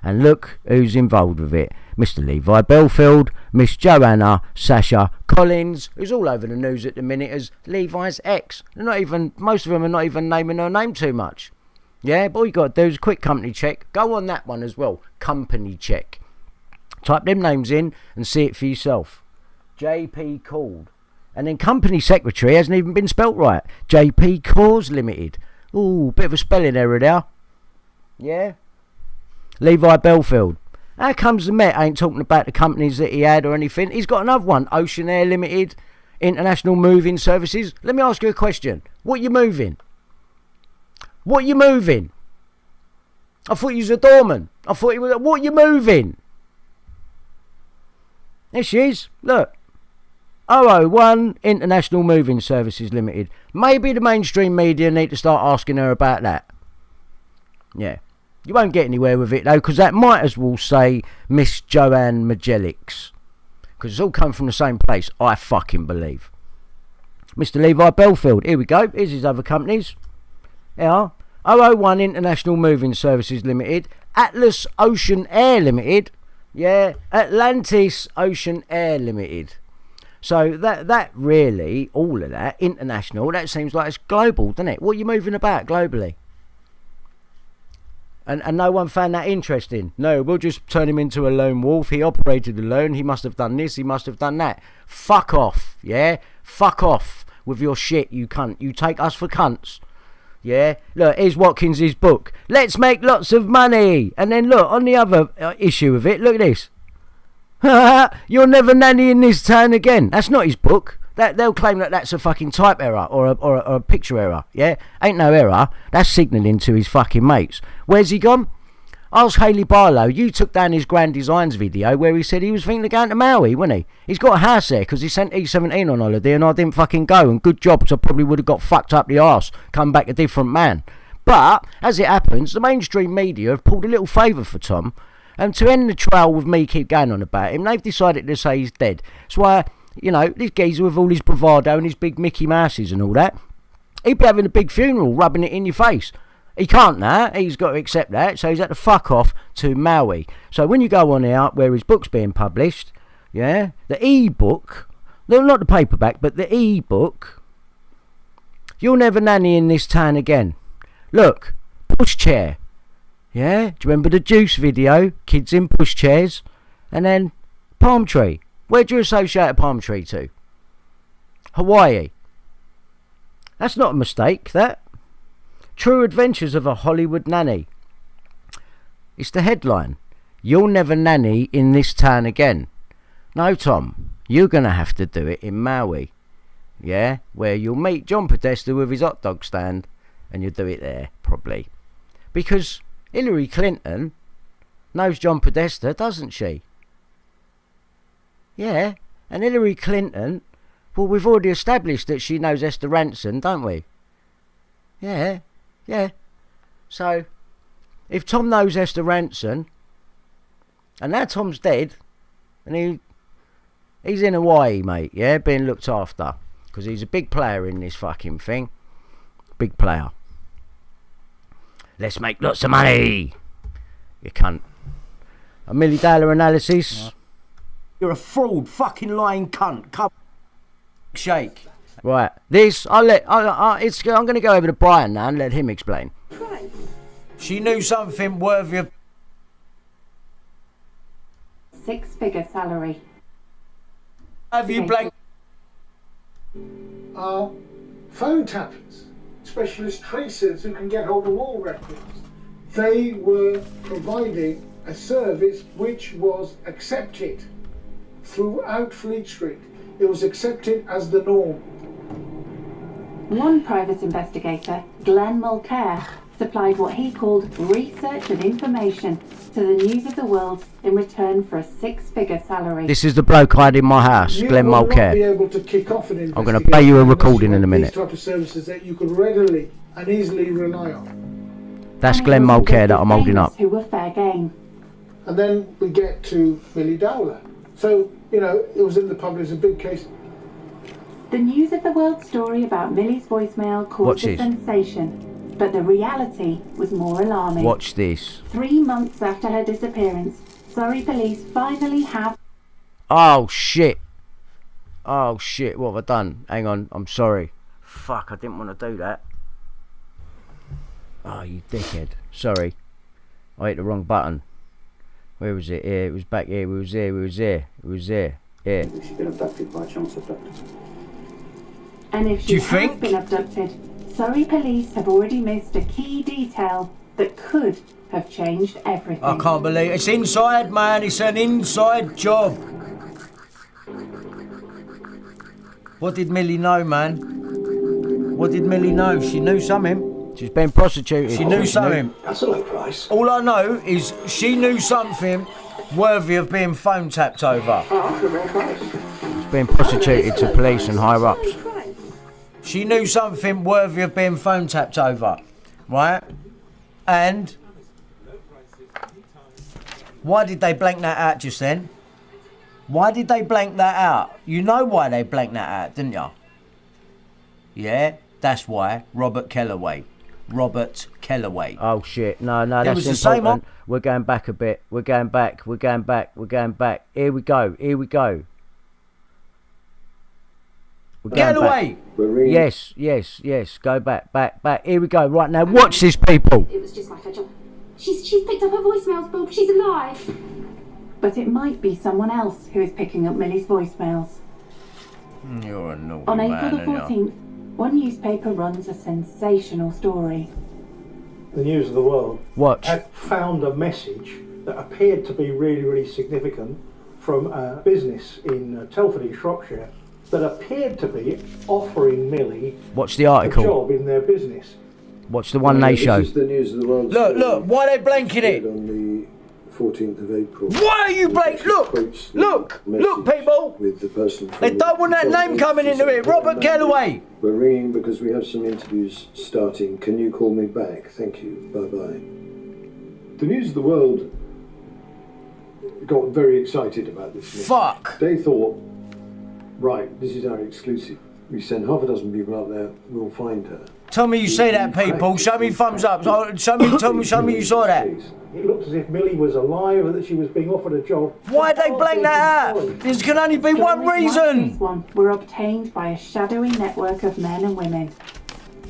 A: And look who's involved with it. Mr. Levi Belfield, Miss Joanna, Sasha Collins, who's all over the news at the minute as Levi's ex. They're not even, most of them are not even naming her name too much. Yeah, but all you got to do is a quick company check. Go on that one as well. Company check. Type them names in and see it for yourself. JP Cord. And then company secretary hasn't even been spelt right. JP Cores Limited. Ooh, bit of a spelling error there. Yeah? Levi Belfield. How comes the Met ain't talking about the companies that he had or anything? He's got another one. Ocean Air Limited, International Moving Services. Let me ask you a question. What you moving? What you moving? I thought you was a doorman. I thought you was... What you moving? There she is. Look. 001 International Moving Services Limited. Maybe the mainstream media need to start asking her about that. Yeah. You won't get anywhere with it though, because that might as well say Miss Joanne Magellix. Because it's all come from the same place, I fucking believe. Mr. Levi Belfield, here we go. Here's his other companies. Yeah. 001 International Moving Services Limited. Atlas Ocean Air Limited. Yeah. Atlantis Ocean Air Limited. So that really, all of that, international, that seems like it's global, doesn't it? What are you moving about globally? And no one found that interesting. No, we'll just turn him into a lone wolf. He operated alone. He must have done this. He must have done that. Fuck off, yeah? Fuck off with your shit, you cunt. You take us for cunts. Yeah? Look, here's Watkins' book. Let's make lots of money. And then look, on the other issue of it, look at this. You'll never nanny in this town again. That's not his book. They'll claim that that's a fucking type error or a picture error. Yeah, ain't no error. That's signalling to his fucking mates. Where's he gone? Ask Hayley Barlow. You took down his Grand Designs video where he said he was thinking of going to Maui, wasn't he? He's got a house there because he sent E17 on holiday and I didn't fucking go. And good job, because I probably would have got fucked up the arse, come back a different man. But as it happens, the mainstream media have pulled a little favour for Tom. And to end the trail with me keep going on about him, they've decided to say he's dead. That's why, you know, this geezer with all his bravado and his big Mickey Mouses and all that, he'd be having a big funeral, rubbing it in your face. He can't now, he's got to accept that, so he's had to fuck off to Maui. So when you go on out where his book's being published, Yeah, the e-book, no, not the paperback, but the e-book. You'll never nanny in this town again. Look, pushchair. Yeah, do you remember the Juice video? Kids in pushchairs. And then palm tree. Where do you associate a palm tree to? Hawaii. That's not a mistake, that. True Adventures of a Hollywood Nanny. It's the headline. You'll never nanny in this town again. No, Tom, you're going to have to do it in Maui. Yeah, where you'll meet John Podesta with his hot dog stand, and you'll do it there, probably. Because Hillary Clinton knows John Podesta, doesn't she? Yeah, and Hillary Clinton, well, we've already established that she knows Esther Ranson, don't we? Yeah. So, if Tom knows Esther Ranson, and now Tom's dead, and he's in Hawaii, mate, yeah, being looked after, because he's a big player in this fucking thing. Big player. Let's make lots of money, you cunt. A $1 million analysis. You're a fraud, fucking lying cunt. Come, shake. Right, this I'm going to go over to Brian now and let him explain.
I: Right.
A: She knew something worthy of
I: Six-figure salary.
A: Have you blank?
J: Are phone tappers, specialist tracers who can get hold of all records. They were providing a service which was accepted throughout Fleet Street. It was accepted as the norm.
I: One private investigator, Glenn Mulcair, supplied what he called research and information to the News of the World in return for a six-figure salary.
A: This is the bloke hiding my house, Glenn Mulcair. I'm going to play you a recording in a minute.
J: These type of services that you could readily and easily rely on.
A: That's Glenn Mulcair that I'm holding up.
I: Who were fair game.
J: And then we get to Millie Dowler. So, you know, it was in the public, it's a big case.
I: The News of the World story about Millie's voicemail caused a sensation, but the reality was more alarming.
A: Watch this.
I: 3 months after her disappearance, Surrey police finally have...
A: Oh shit, what have I done? Hang on, I'm sorry. Fuck, I didn't want to do that. Oh, you dickhead. Sorry, I hit the wrong button. Where was it? Here, it was back here. It was there. Here.
K: She's been abducted by chance abducted.
I: And if she has been abducted, Surrey police have already missed a key detail that could have changed everything.
A: I can't believe it. It's inside, man. It's an inside job. What did Millie know, man? What did Millie know? She knew something. She's been prostituted. She knew something.
K: That's a low price.
A: All I know is she knew something worthy of being phone tapped over. She's been prostituted to police and higher ups. She knew something worthy of being phone tapped over, right? And why did they blank that out just then? Why did they blank that out? You know why they blanked that out, didn't you? Yeah, that's why. Robert Kellaway. Oh shit! No, that's was the same one. We're going back a bit. We're going back. Here we go. Get away! Yes. Go back. Here we go. Right now, watch this, people.
L: It was just like a job. She's picked up her voicemails, Bob. She's alive.
I: But it might be someone else who is picking up Millie's voicemails.
A: You're a naughty
I: On
A: man,
I: April the 14th, one newspaper runs a sensational story.
J: The News of the World
A: Watch.
J: had found a message that appeared to be really, really significant from a business in Telford in Shropshire that appeared to be offering Millie
A: Watch the article.
J: a job in their business.
A: Watch the one they show.
K: This is the News of the World.
A: Look, why are they blanking it?
K: On the 14th of April.
A: Why are you blank? Look, people.
K: With the person
A: they don't want that name coming into it. Robert Kellaway.
K: We're ringing because we have some interviews starting. Can you call me back? Thank you. Bye-bye. The News of the World got very excited about this.
A: Fuck.
K: They thought, right, this is our exclusive. We send half a dozen people up there, we'll find her.
A: Tell me you see that, people. Show me thumbs up. Show me you saw that.
J: It looked as if Millie was alive and that she was being offered a job.
A: Why'd they blank that out? There can only be one reason.
I: Were obtained by a shadowy network of men and women.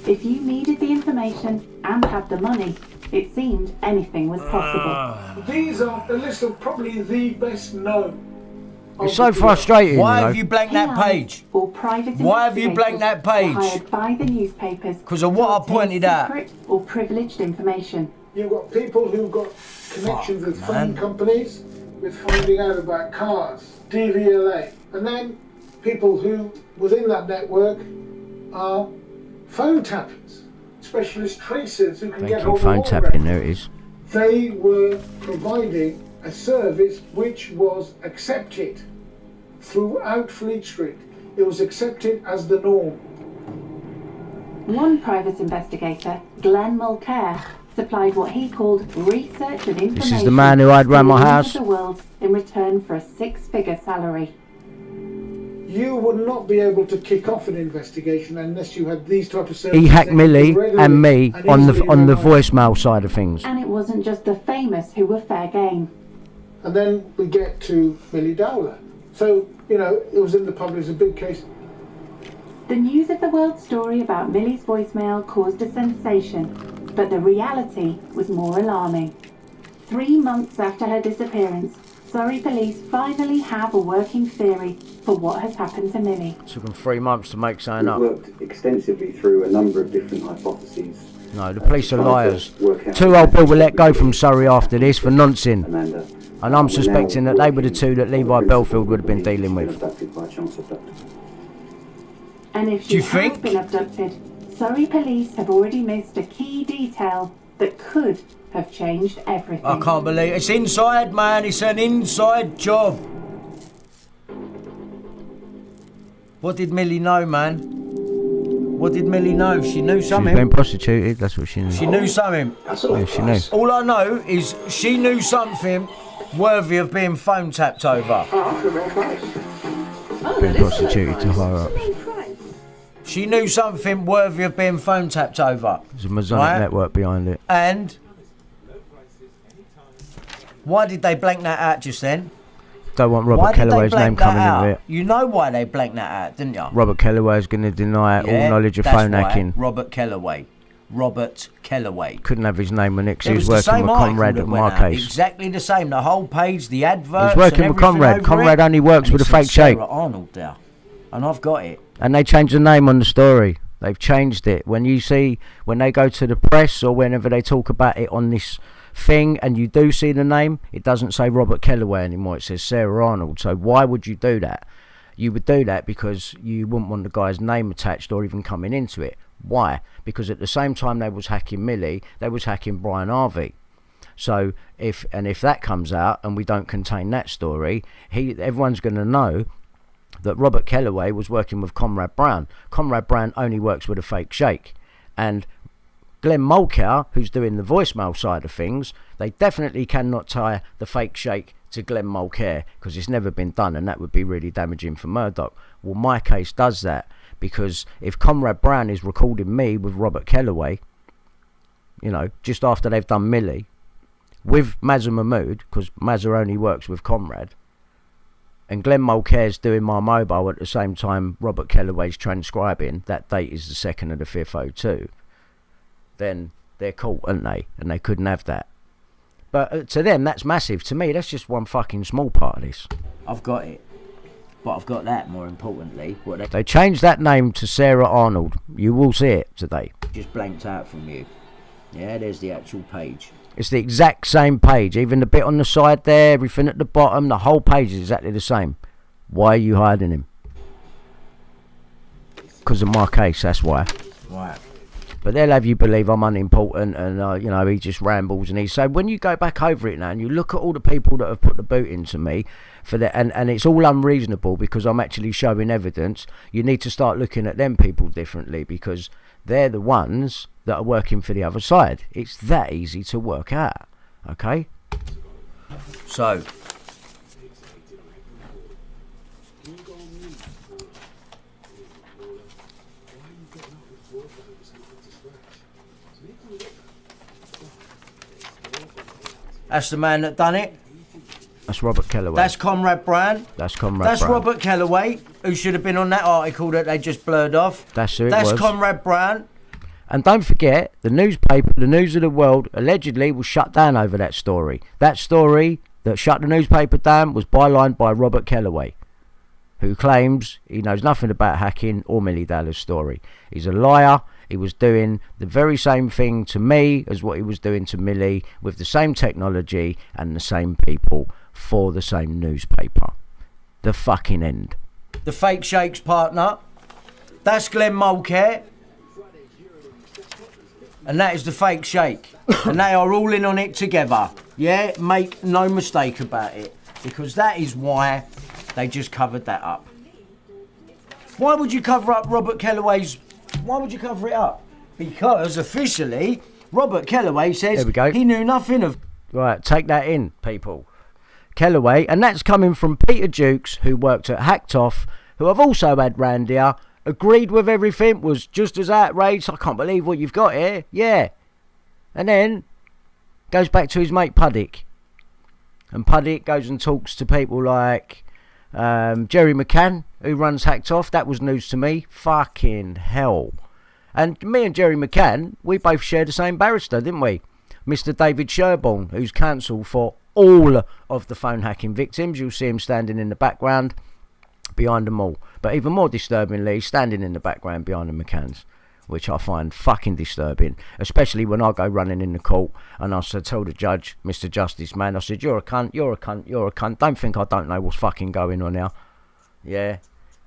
I: If you needed the information and had the money, it seemed anything was possible.
J: These are a list of probably the best known.
A: It's so frustrating.
I: Why
A: have you blanked that page?
I: Or private
A: Why have you blanked that page?
I: Hired by the newspapers.
A: Because of what I pointed out.
I: Secret or privileged information.
J: You've got people who've got connections with phone companies, with finding out about cars, DVLA, and then people who, within that network, are phone tappers, specialist tracers who can get hold of
A: phone tapping, there it is.
J: They were providing a service which was accepted throughout Fleet Street. It was accepted as the norm.
I: One private investigator, Glenn Mulcair, supplied what he called research and information.
A: This is the man who I'd run my house.
I: The world in return for a 6-figure salary.
J: You would not be able to kick off an investigation unless you had these type of services.
A: He hacked Millie and me on the voicemail side of things.
I: And it wasn't just the famous who were fair game.
J: And then we get to Millie Dowler. So, you know, it was in the public, it was a big case.
I: The news of the world story about Millie's voicemail caused a sensation, but the reality was more alarming. 3 months after her disappearance, Surrey police finally have a working theory for what has happened to Millie.
A: It took them 3 months to make something up.
M: We've worked extensively through a number of different hypotheses.
A: No, the police are liars. 2 old Bill will let go from Surrey after this for nonsense. And I'm suspecting that they were the 2 that Levi Belfield would have been dealing with.
I: And if she has been abducted, Surrey police have already missed a key detail that could have changed everything.
A: I can't believe it. It's inside, man. It's an inside job. What did Millie know, man? What did Millie know? She knew something. She's been prostituted. That's what she knew. She knew something. Yeah, she knew. All I know is she knew something worthy of being phone tapped over. Being prostituted to higher ups. She knew something worthy of being phone tapped over. There's a Masonic network behind it. And why did they blank that out just then? Don't want Robert Kellaway's name coming into it. You know why they blanked that out, didn't you? Robert Kellaway's going to deny all knowledge of phone hacking. Robert Kellaway. Couldn't have his name on it because he was working with Conrad at my case. Exactly the same. The whole page, the adverts. He's working with Conrad. Conrad only works with a fake shake. Arnold there. And I've got it. And they changed the name on the story. They've changed it. When you see, when they go to the press or whenever they talk about it on this thing and you do see the name, it doesn't say Robert Kellaway anymore. It says Sarah Arnold. So why would you do that? You would do that because you wouldn't want the guy's name attached or even coming into it. Why? Because at the same time they was hacking Millie, they was hacking Brian Harvey. So if that comes out and we don't contain that story, everyone's going to know that Robert Kellaway was working with Conrad Brown. Conrad Brown only works with a fake shake. And Glenn Mulcair, who's doing the voicemail side of things, they definitely cannot tie the fake shake to Glenn Mulcair because it's never been done, and that would be really damaging for Murdoch. Well, my case does that, because if Conrad Brown is recording me with Robert Kellaway, you know, just after they've done Millie, with Mazza Mahmood, because Mazza only works with Conrad, and Glenn Mulcair's doing my mobile at the same time Robert Kellaway's transcribing, that date is the 2nd of the 5th, 02, then they're caught, aren't they? And they couldn't have that. But to them, that's massive. To me, that's just one fucking small part of this. I've got it. But I've got that, more importantly. They changed that name to Sarah Arnold. You will see it today. Just blanked out from you. Yeah, there's the actual page. It's the exact same page. Even the bit on the side there, everything at the bottom, the whole page is exactly the same. Why are you hiding him? Because of my case, that's why. Right. But they'll have you believe I'm unimportant and, you know, he just rambles and so when you go back over it now and you look at all the people that have put the boot into me for that, and it's all unreasonable because I'm actually showing evidence, you need to start looking at them people differently because they're the ones that are working for the other side. It's that easy to work out, okay? So That's the man that done it.
N: That's Robert Kellaway.
A: That's Comrade Brown.
N: That's Comrade
A: That's
N: Brown.
A: Robert Kellaway, who should have been on that article that they just blurred off.
N: That's who it
A: That's
N: was.
A: Comrade Brown.
N: And don't forget, the newspaper, the News of the World, allegedly was shut down over that story. That story that shut the newspaper down was bylined by Robert Kellaway, who claims he knows nothing about hacking or Millie Dowler's story. He's a liar. He was doing the very same thing to me as what he was doing to Millie, with the same technology and the same people for the same newspaper. The fucking end.
A: The Fake Shakes partner. That's Glenn Mulcair. And that is the Fake Shake. And they are all in on it together. Yeah, make no mistake about it. Because that is why they just covered that up. Why would you cover up Robert Kellaway's... Why would you cover it up? Because officially, Robert Kellaway says
N: There we go.
A: he knew nothing of...
N: Right, take that in, people. Kellaway, and that's coming from Peter Jukes, who worked at Hacked Off, who I've also had round here, agreed with everything, was just as outraged. I can't believe what you've got here. Yeah. And then goes back to his mate Puddick. And Puddick goes and talks to people like Jerry McCann, who runs Hacked Off. That was news to me. Fucking hell. And me and Jerry McCann, we both shared the same barrister, didn't we? Mr. David Sherborne, who's counsel for all of the phone hacking victims. You'll see him standing in the background behind them all. But even more disturbingly, standing in the background behind the McCanns, which I find fucking disturbing, especially when I go running in the court and I said, tell the judge, Mr. Justice Man, I said, you're a cunt, you're a cunt, you're a cunt. Don't think I don't know what's fucking going on now. Yeah.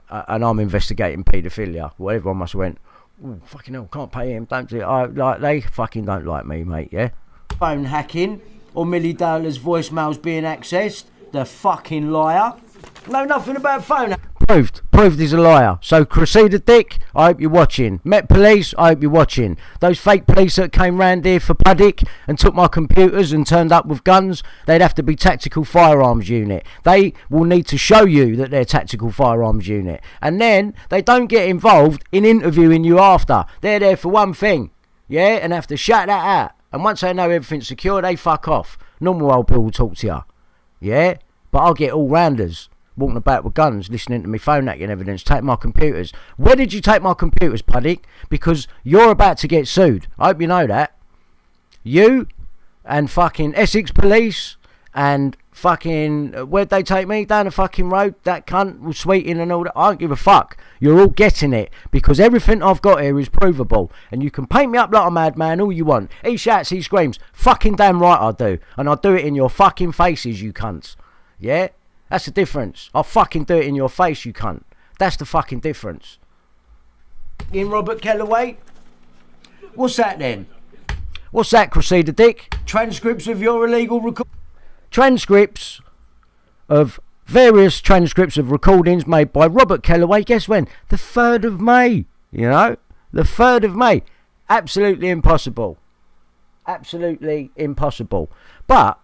N: And I'm investigating paedophilia. Well, everyone must have went, oh, fucking hell, can't pay him, don't do it. They fucking don't like me, mate, yeah?
A: Phone hacking or Millie Dowler's voicemails being accessed. The fucking liar. Know nothing about phone hacking.
N: Proved he's a liar. So Crusader Dick, I hope you're watching. Met Police, I hope you're watching. Those fake police that came round here for Puddick and took my computers and turned up with guns, they'd have to be tactical firearms unit. They will need to show you that they're tactical firearms unit. And then they don't get involved in interviewing you after. They're there for one thing, yeah, and have to shut that out. And once they know everything's secure, they fuck off. Normal old people will talk to you, yeah? But I'll get all-rounders walking about with guns, listening to me phone hacking evidence, take my computers. Where did you take my computers, Puddick? Because you're about to get sued. I hope you know that. You and fucking Essex Police and fucking... where'd they take me? Down the fucking road? That cunt was sweeting and all that. I don't give a fuck. You're all getting it. Because everything I've got here is provable. And you can paint me up like a madman all you want. He shouts, he screams. Fucking damn right I do. And I'll do it in your fucking faces, you cunts. Yeah? That's the difference. I'll fucking do it in your face, you cunt. That's the fucking difference.
A: In Robert Kellaway? What's that then?
N: What's that, Crusader Dick?
A: Transcripts of your illegal
N: transcripts of various transcripts of recordings made by Robert Kellaway. Guess when? The 3rd of May. You know? The 3rd of May. Absolutely impossible. Absolutely impossible. But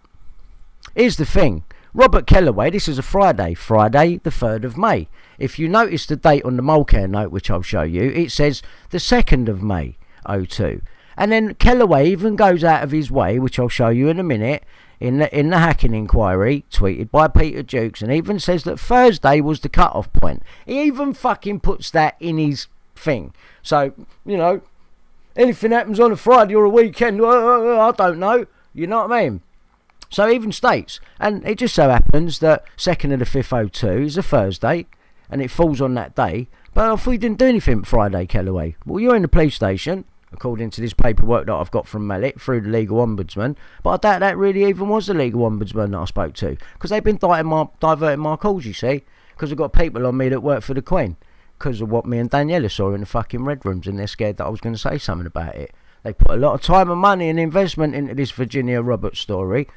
N: here's the thing. Robert Kellaway, this is a Friday the 3rd of May. If you notice the date on the Mulcair note, which I'll show you, it says the 2nd of May, 02. And then Kellaway even goes out of his way, which I'll show you in a minute, in the hacking inquiry, tweeted by Peter Jukes, and even says that Thursday was the cut-off point. He even fucking puts that in his thing. So, you know, anything happens on a Friday or a weekend, I don't know. You know what I mean? So even states, and it just so happens that 2nd of the 5th 02 is a Thursday, and it falls on that day. But I thought you didn't do anything Friday, Kellaway. Well, you're in the police station, according to this paperwork that I've got from Mallet through the legal ombudsman. But I doubt that really even was the legal ombudsman that I spoke to, because they've been diverting my calls, you see, because I've got people on me that work for the Queen, because of what me and Daniela saw in the fucking red rooms, and they're scared that I was going to say something about it. They put a lot of time and money and investment into this Virginia Roberts story.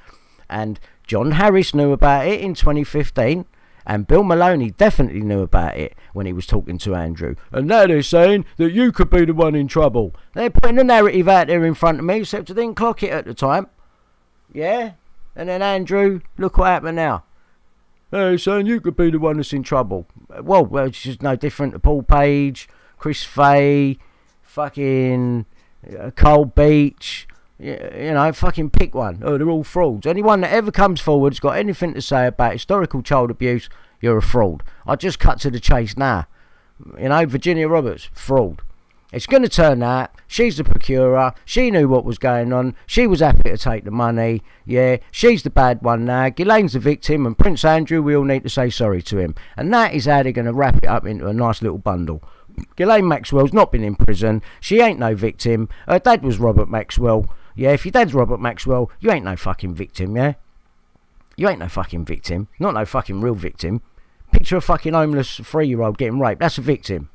N: And John Harris knew about it in 2015, and Bill Maloney definitely knew about it when he was talking to Andrew. And now they're saying that you could be the one in trouble. They're putting the narrative out there in front of me, except I didn't clock it at the time. Yeah? And then Andrew, look what happened now. Hey, saying you could be the one that's in trouble. Well, it's just no different to Paul Page, Chris Fay, fucking Cold Beach, you know, fucking pick one. Oh, they're all frauds. Anyone that ever comes forward has got anything to say about historical child abuse, you're a fraud. I just cut to the chase now. You know, Virginia Roberts, fraud. It's going to turn out she's the procurer, she knew what was going on, she was happy to take the money, yeah, she's the bad one now, Ghislaine's the victim, and Prince Andrew, we all need to say sorry to him. And that is how they're going to wrap it up into a nice little bundle. Ghislaine Maxwell's not been in prison, she ain't no victim, her dad was Robert Maxwell, yeah, if your dad's Robert Maxwell, you ain't no fucking victim, yeah? You ain't no fucking victim, not no fucking real victim. Picture a fucking homeless 3-year-old getting raped, that's a victim.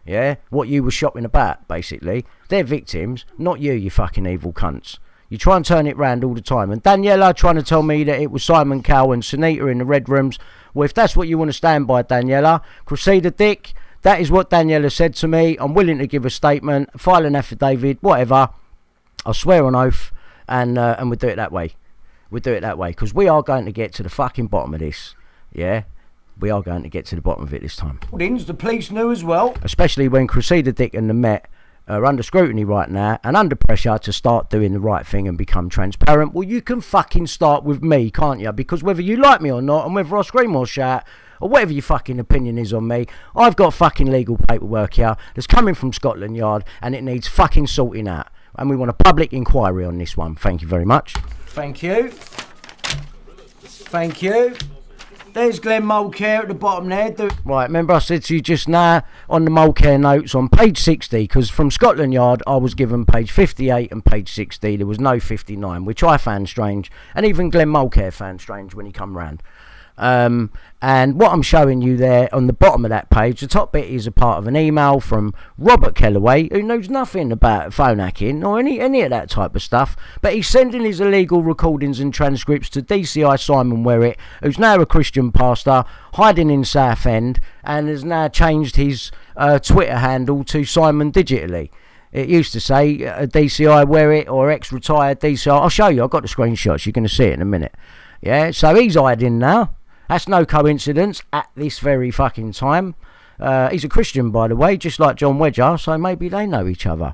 N: Yeah, what you were shopping about, basically. They're victims, not you, you fucking evil cunts. You try and turn it round all the time. And Daniela trying to tell me that it was Simon Cowell and Sunita in the Red Rooms. Well, if that's what you want to stand by, Daniela, Crusader Dick, that is what Daniela said to me. I'm willing to give a statement, file an affidavit, whatever. I'll swear on oath, and we'll do it that way. We'll do it that way, because we are going to get to the fucking bottom of this. Yeah? We are going to get to the bottom of it this time. The police knew as well. Especially when Crusader Dick and the Met are under scrutiny right now and under pressure to start doing the right thing and become transparent. Well, you can fucking start with me, can't you? Because whether you like me or not, and whether I scream or shout, or whatever your fucking opinion is on me, I've got fucking legal paperwork here that's coming from Scotland Yard and it needs fucking sorting out. And we want a public inquiry on this one. Thank you very much. Thank you. Thank you. There's Glenn Mulcair at the bottom there. Right, remember I said to you just now on the Mulcair notes on page 60, because from Scotland Yard I was given page 58 and page 60. There was no 59, which I found strange, and even Glenn Mulcair found strange when he come round. And what I'm showing you there on the bottom of that page, the top bit is a part of an email from Robert Kellaway, who knows nothing about phone hacking or any of that type of stuff, but he's sending his illegal recordings and transcripts to DCI Simon Werrett, who's now a Christian pastor hiding in Southend and has now changed his Twitter handle to Simon Digitally. It used to say DCI Werrett or ex-retired DCI. I'll show you, I've got the screenshots, you're going to see it in a minute. Yeah, so he's hiding now. That's no coincidence at this very fucking time. He's a Christian, by the way, just like John Wedger, so maybe they know each other.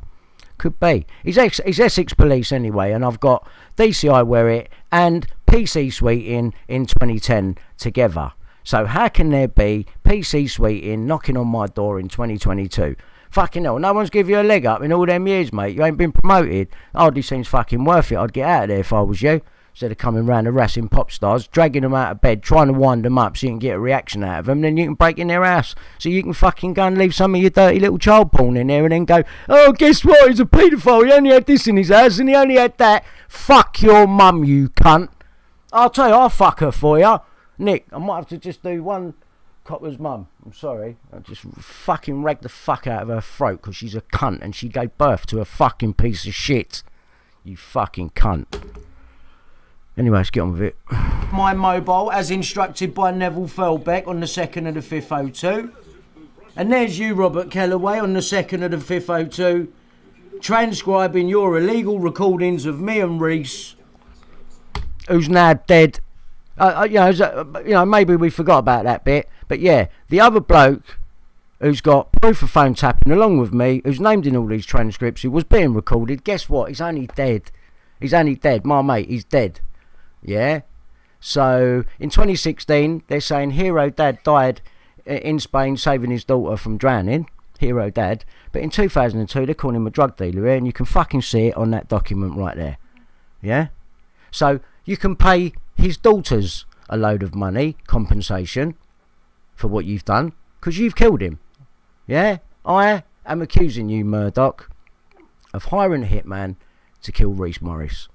N: Could be. He's Essex Police anyway, and I've got DCI Werrett and PC Sweeting in 2010 together. So how can there be PC Sweeting knocking on my door in 2022? Fucking hell, no one's give you a leg up in all them years, mate. You ain't been promoted. Hardly seems fucking worth it. I'd get out of there if I was you. Instead of coming round harassing pop stars, dragging them out of bed, trying to wind them up so you can get a reaction out of them, then you can break in their house so you can fucking go and leave some of your dirty little child porn in there and then go, oh, guess what, he's a paedophile, he only had this in his house and he only had that. Fuck your mum, you cunt. I'll tell you, I'll fuck her for you. Nick, I might have to just do one copper's mum. I'm sorry. I just fucking ragged the fuck out of her throat because she's a cunt and she gave birth to a fucking piece of shit. You fucking cunt. Anyway, let's get on with it. My mobile, as instructed by Neville Felbeck on the 2nd of the 5th 02. And there's you, Robert Kellaway, on the 2nd of the 5th 02, transcribing your illegal recordings of me and Reese, who's now dead. Maybe we forgot about that bit. But yeah, the other bloke who's got proof of phone tapping along with me, who's named in all these transcripts, who was being recorded, guess what? He's only dead. He's only dead. My mate, he's dead. Yeah, so in 2016 they're saying Hero Dad died in Spain saving his daughter from drowning. Hero Dad. But in 2002 they're calling him a drug dealer here, and you can fucking see it on that document right there. Yeah, so you can pay his daughters a load of money compensation for what you've done because you've killed him. Yeah, I am accusing you, Murdoch, of hiring a hitman to kill Reese Morris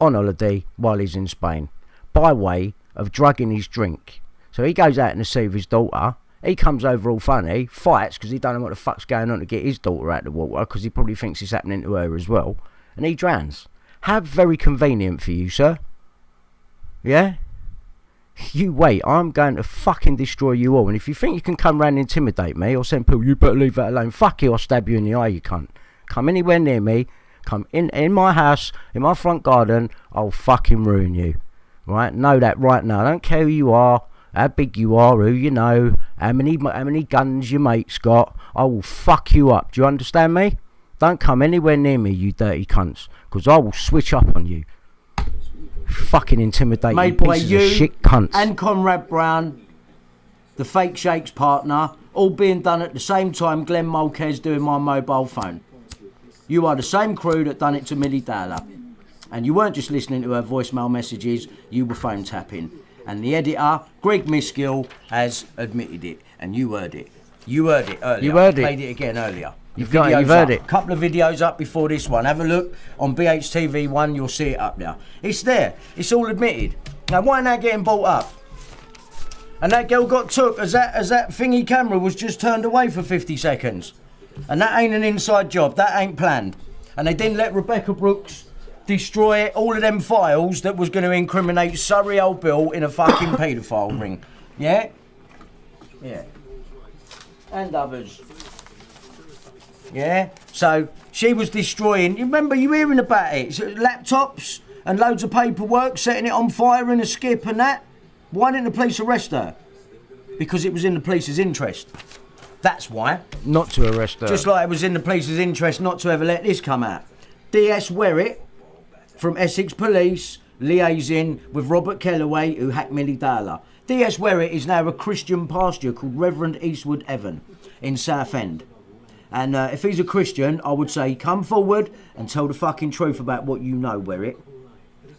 N: on holiday while he's in Spain by way of drugging his drink. So he goes out in the sea with his daughter, he comes over all funny, fights because he don't know what the fuck's going on to get his daughter out of the water because he probably thinks it's happening to her as well, and he drowns. How very convenient for you, sir. Yeah? You wait, I'm going to fucking destroy you all, and if you think you can come round and intimidate me or send people, you better leave that alone. Fuck you, I'll stab you in the eye, you cunt. Come anywhere near me, come in my house, in my front garden, I'll fucking ruin you. Right? Know that right now. I don't care who you are, how big you are, who you know, how many guns your mate's got, I will fuck you up. Do you understand me? Don't come anywhere near me, you dirty cunts, because I will switch up on you. Fucking intimidating
A: Made by
N: pieces
A: you
N: of shit cunts.
A: and Conrad Brown, the fake Shakes partner, all being done at the same time Glenn Mulcair's doing my mobile phone. You are the same crew that done it to Millie Dowler. And you weren't just listening to her voicemail messages, you were phone tapping. And the editor, Greg Miskill, has admitted it. And you heard it. You heard it earlier.
N: You heard it.
A: Played it again earlier.
N: You've heard it.
A: A couple of videos up before this one. Have a look on BHTV1, you'll see it up there. It's there. It's all admitted. Now, why not getting bought up? And that girl got took as that thingy camera was just turned away for 50 seconds. And that ain't an inside job. That ain't planned. And they didn't let Rebecca Brooks destroy all of them files that was going to incriminate Surrey Old Bill in a fucking paedophile ring. Yeah? Yeah. And others. Yeah? So, she was destroying... You remember, you hearing about it? So, laptops and loads of paperwork, setting it on fire in a skip and that. Why didn't the police arrest her? Because it was in the police's interest. That's why.
N: Not to arrest her.
A: Just like it was in the police's interest not to ever let this come out. DS Werrett from Essex Police liaising with Robert Kellaway, who hacked Millie Dowler. DS Werrett is now a Christian pastor called Reverend Eastwood Evan in Southend. And if he's a Christian, I would say come forward and tell the fucking truth about what you know, Werrett.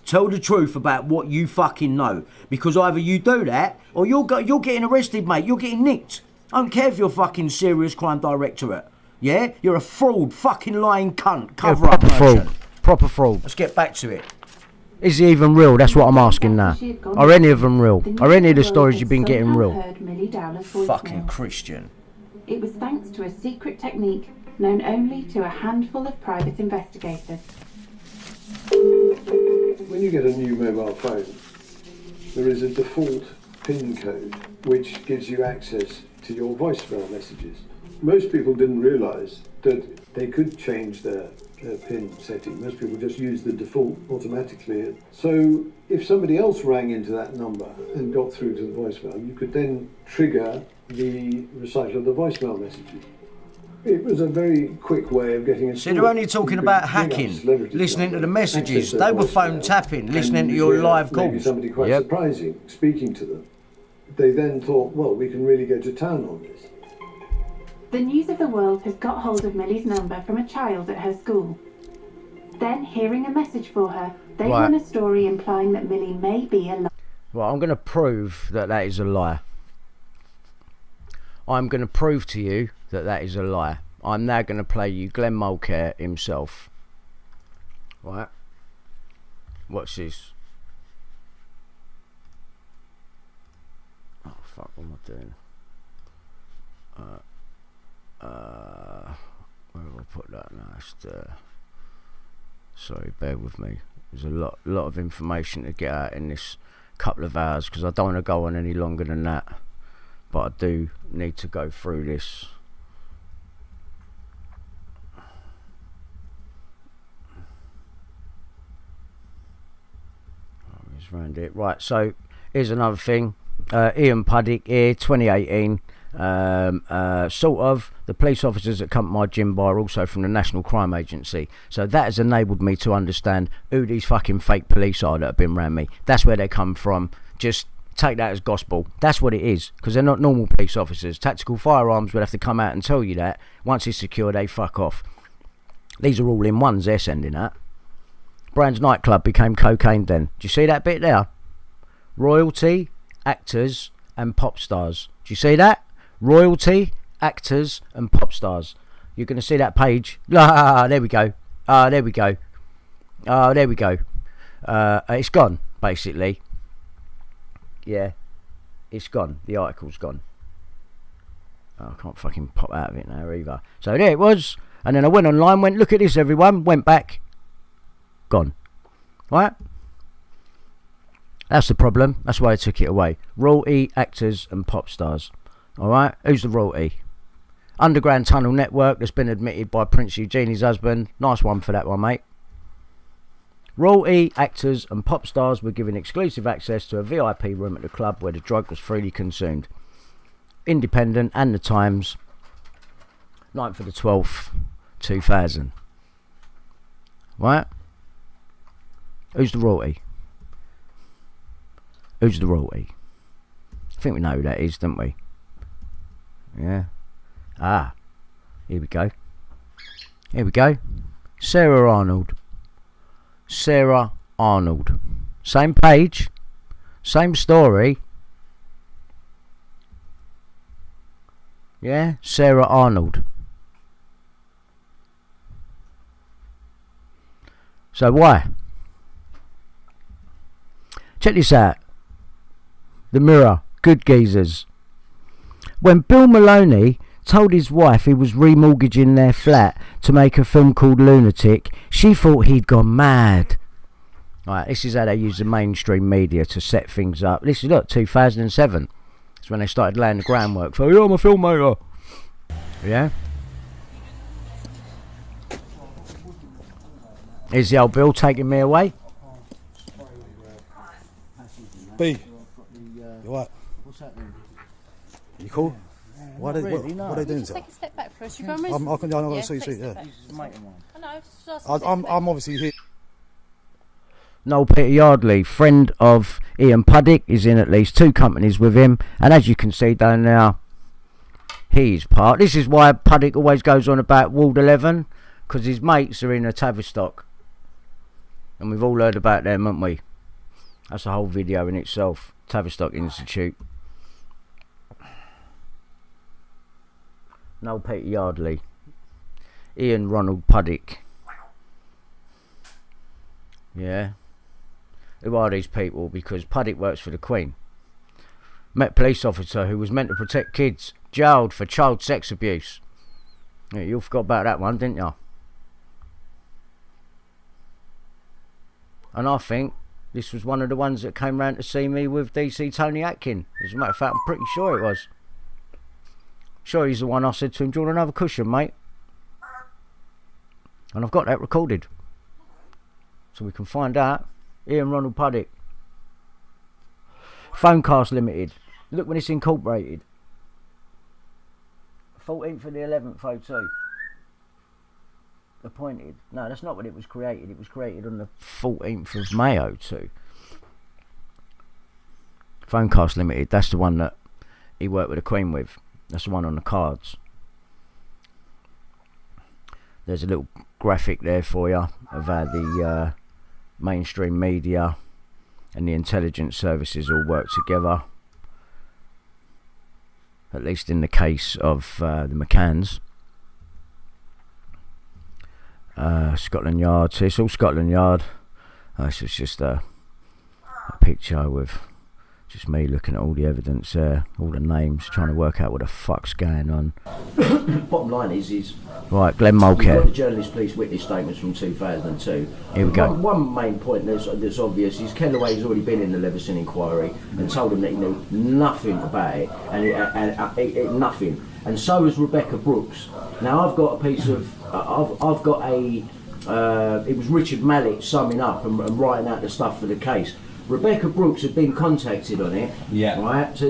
A: Tell the truth about what you fucking know. Because either you do that, or you're getting arrested, mate. You're getting nicked. I don't care if you're fucking serious crime directorate. Yeah? You're a fraud, fucking lying cunt. Cover up merchant.
N: Proper fraud.
A: Let's get back to it.
N: Is he even real? That's what I'm asking now. Are any of them real? Are any of the stories you've been getting real?
A: Fucking Christian.
I: It was thanks to a secret technique known only to a handful of private investigators.
K: When you get a new mobile phone, there is a default PIN code which gives you access to your voicemail messages. Most people didn't realise that they could change their PIN setting. Most people just use the default automatically. So if somebody else rang into that number and got through to the voicemail, you could then trigger the recital of the voicemail messages. It was a very quick way of getting...
A: See, they're only talking about hacking, listening to the messages. They were phone tapping, listening to your live calls.
K: Maybe somebody quite surprising, speaking to them. They then thought, well, we can really go to town on this.
I: The News of the World has got hold of Millie's number from a child at her school. Then, hearing a message for her, they run a story implying that Millie may be a liar.
N: Well, I'm going to prove that that is a lie. I'm going to prove to you that that is a lie. I'm now going to play you Glenn Mulcair himself. Right? Watch this. Oh, fuck, what am I doing? Where have I put that now? Sorry, bear with me. There's a lot of information to get out in this couple of hours because I don't want to go on any longer than that. But I do need to go through this. Around it. Right, so here's another thing. Ian Puddick here, 2018. Sort of the police officers that come to my gym bar are also from the National Crime Agency, so that has enabled me to understand who these fucking fake police are that have been around me. That's where they come from. Just take that as gospel. That's what it is, because they're not normal police officers. Tactical Firearms would have to come out and tell you that. Once it's secure, they fuck off. These are all in ones they're sending out. Brand's nightclub became Cocaine Den. Do you see that bit there? Royalty, actors and pop stars. Do you see that? Royalty, actors and pop stars. You're going to see that page. There we go. There we go. There we go. It's gone, basically. Yeah, it's gone. The article's gone. I can't fucking pop out of it now either. So there it was. And then I went online, went, look at this, everyone. Went back. Gone. Right? That's the problem. That's why I took it away. Royalty, actors and pop stars. Alright? Who's the royalty? Underground Tunnel Network that's been admitted by Prince Eugenie's husband. Nice one for that one, mate. Royalty, actors and pop stars were given exclusive access to a VIP room at the club where the drug was freely consumed.
A: Independent and the Times, 9th of the 12th, 2000. Right? Who's the royalty? Who's the royalty? I think we know who that is, don't we? Yeah. Ah. Here we go. Here we go. Sarah Arnold. Sarah Arnold. Same page. Same story. Yeah, Sarah Arnold. So why? Check this out. The Mirror. Good geezers. When Bill Maloney told his wife he was remortgaging their flat to make a film called Lunatic, she thought he'd gone mad. Right, this is how they use the mainstream media to set things up. This is, look, 2007. That's when they started laying the groundwork for, I'm a filmmaker. Yeah? Here's the old Bill taking me away.
O: B, you what?
A: What's happening?
O: You cool? What are they doing?
P: Just take a step back first.
O: I know,
P: Yeah,
O: see,
P: take a step
O: yeah.
P: back. I know, just
O: I'm obviously here.
A: Noel Peter Yardley, friend of Ian Puddick, is in at least 2 companies with him, and as you can see down there, he's part. This is why Puddick always goes on about Ward 11, because his mates are in a Tavistock, and we've all heard about them, haven't we? That's a whole video in itself. Tavistock Institute. Noel Peter Yardley, Ian Ronald Puddick. Yeah. Who are these people? Because Puddick works for the Queen. Met police officer who was meant to protect kids, jailed for child sex abuse. Yeah, you all forgot about that one, didn't you? And I think this was one of the ones that came round to see me with DC Tony Atkin. As a matter of fact, I'm pretty sure it was. Sure, he's the one I said to him, do you want another cushion, mate? And I've got that recorded. So we can find out. Ian Ronald Puddick. Phonecast Limited. Look when it's incorporated. 14th of the 11th, 02. Appointed. No, that's not when it was created. It was created on the 14th of May, 02. Phonecast Limited. That's the one that he worked with the Queen with. That's the one on the cards. There's a little graphic there for you of how the mainstream media and the intelligence services all work together. At least in the case of the McCanns. Scotland Yard. So it's all Scotland Yard. This is just a picture with just me looking at all the evidence there, all the names, trying to work out what the fuck's going on. Bottom line is right, Glenn Mulcair. You've got the journalist police witness statements from 2002. Here we go. One main point that's obvious is Kellaway's already been in the Leveson inquiry and told him that he knew nothing about it, and nothing. And so has Rebecca Brooks. Now I've got a piece of, I've got a, it was Richard Mallett summing up and writing out the stuff for the case. Rebecca Brooks had been contacted on it, right? So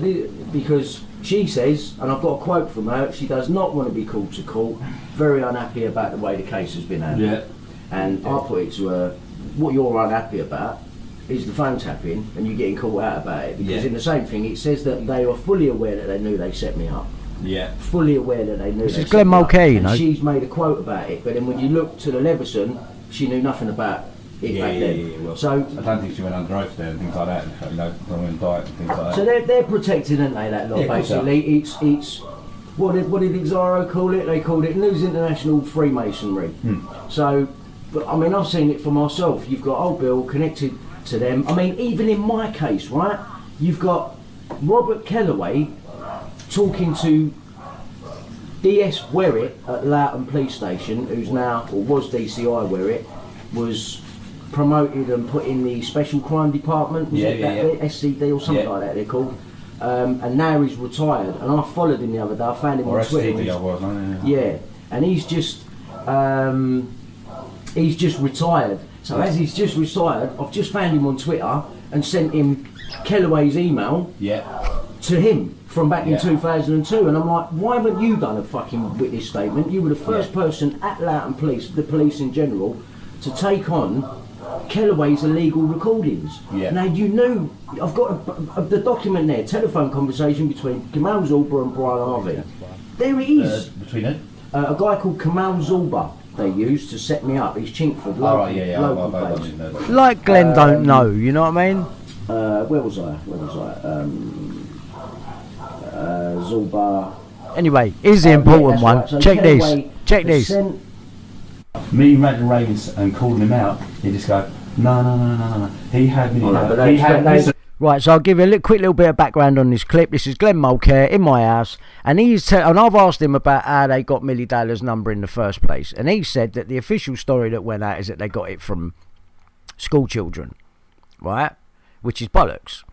A: because she says, and I've got a quote from her, she does not want to be called to court, very unhappy about the way the case has been handled. Yeah. And I put it to her, what you're unhappy about is the phone tapping and you getting caught out about it. Because in the same thing, it says that they are fully aware that they knew they set me up. Yeah. Fully aware that they knew this is Glenn Mulcair, you know. And she's made a quote about it, but then when you look to the Leveson, she knew nothing about it back then.
F: Well,
A: so
F: I don't think she went under oath there and things like that, you know, on diet and things like that.
A: So they're protected, aren't they, that lot, basically. It's what did Exaro call it? They called it News International Freemasonry. So, but I mean, I've seen it for myself. You've got old Bill connected to them. I mean, even in my case, right, you've got Robert Kellaway talking to DS Werritt at Loughton Police Station, who's now, or was DCI Werritt, was promoted and put in the Special Crime Department, SCD or something like that they're called, and now he's retired. And I followed him the other day, I found him on Twitter. And he's just retired. So as he's just retired, I've just found him on Twitter and sent him Kellaway's email. to him from back in 2002, and I'm like, why haven't you done a fucking witness statement? You were the first person at Loughton Police, the police in general, to take on Kellaway's illegal recordings. Now you knew, I've got the document there, telephone conversation between Kamal Zulba and Brian Harvey. There it is.
F: Between it?
A: A guy called Kamal Zulba they used to set me up. He's Chinkford, local place. Like Glenn don't know, you know what I mean? Where was I? Zulba. Anyway, here's the important one. Right. So check this.
F: Me ranting Ravens and calling him out, he just go, no. He had me.
A: Right, so I'll give you a quick little bit of background on this clip. This is Glenn Mulcair in my house, and and I've asked him about how they got Millie Dowler's number in the first place, and he said that the official story that went out is that they got it from school children, right? Which is bollocks.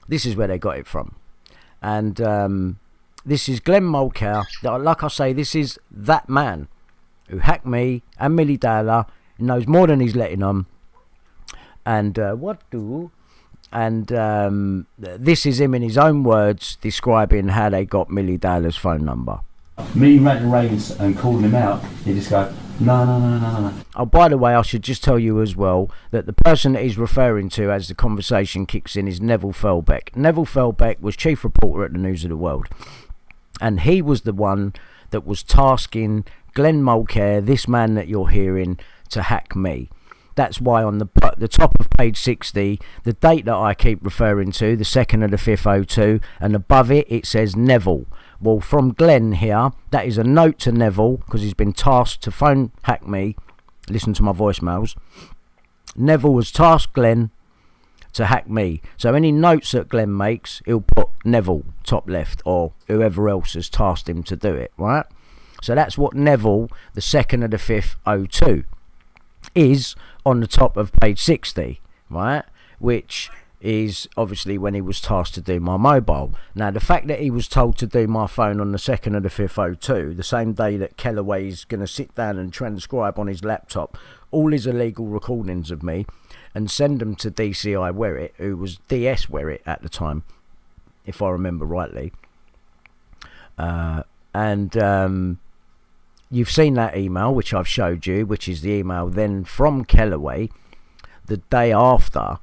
A: This is where they got it from, and this is Glenn Mulcair. Like I say, this is that man who hacked me and Millie Dowler, knows more than he's letting on, and this is him in his own words describing how they got Millie Dowler's phone number.
F: Me ranting Ravens and calling him out, he just go, no.
A: Oh, by the way, I should just tell you as well that the person that he's referring to as the conversation kicks in is Neville Felbeck. Neville Felbeck was chief reporter at the News of the World, and he was the one that was tasking Glenn Mulcair, this man that you're hearing, to hack me. That's why on the top of page 60, the date that I keep referring to, the 2nd of the 5th 02, and above it, it says Neville. Well, from Glenn here, that is a note to Neville, because he's been tasked to phone hack me. Listen to my voicemails. Neville was tasked Glenn to hack me. So any notes that Glenn makes, he'll put Neville, top left, or whoever else has tasked him to do it, right? So that's what Neville, the 2nd of the 5th 02, is on the top of page 60, right? Which is obviously when he was tasked to do my mobile. Now, the fact that he was told to do my phone on the 2nd of the 5th 02, the same day that Kellaway's going to sit down and transcribe on his laptop all his illegal recordings of me and send them to DCI Werrett, who was DS Werrett at the time, if I remember rightly. You've seen that email, which I've showed you, which is the email then from Kellaway the day after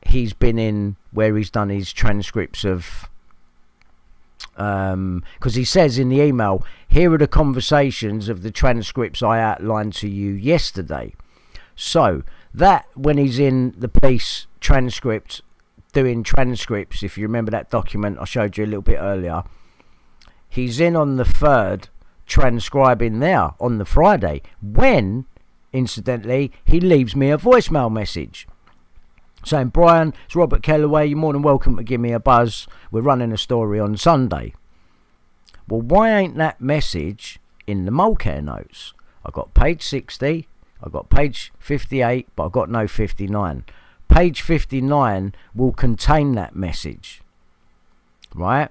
A: he's been in, where he's done his transcripts of, because he says in the email, here are the conversations of the transcripts I outlined to you yesterday. So that, when he's in the police transcript doing transcripts, if you remember that document I showed you a little bit earlier, he's in on the 3rd transcribing there on the Friday, when, incidentally, he leaves me a voicemail message saying, Brian, it's Robert Kellaway, you're more than welcome to give me a buzz, we're running a story on Sunday. Well, why ain't that message in the Mulcair notes? I got page 60, I got page 58, but I got no 59. Page 59 will contain that message, right?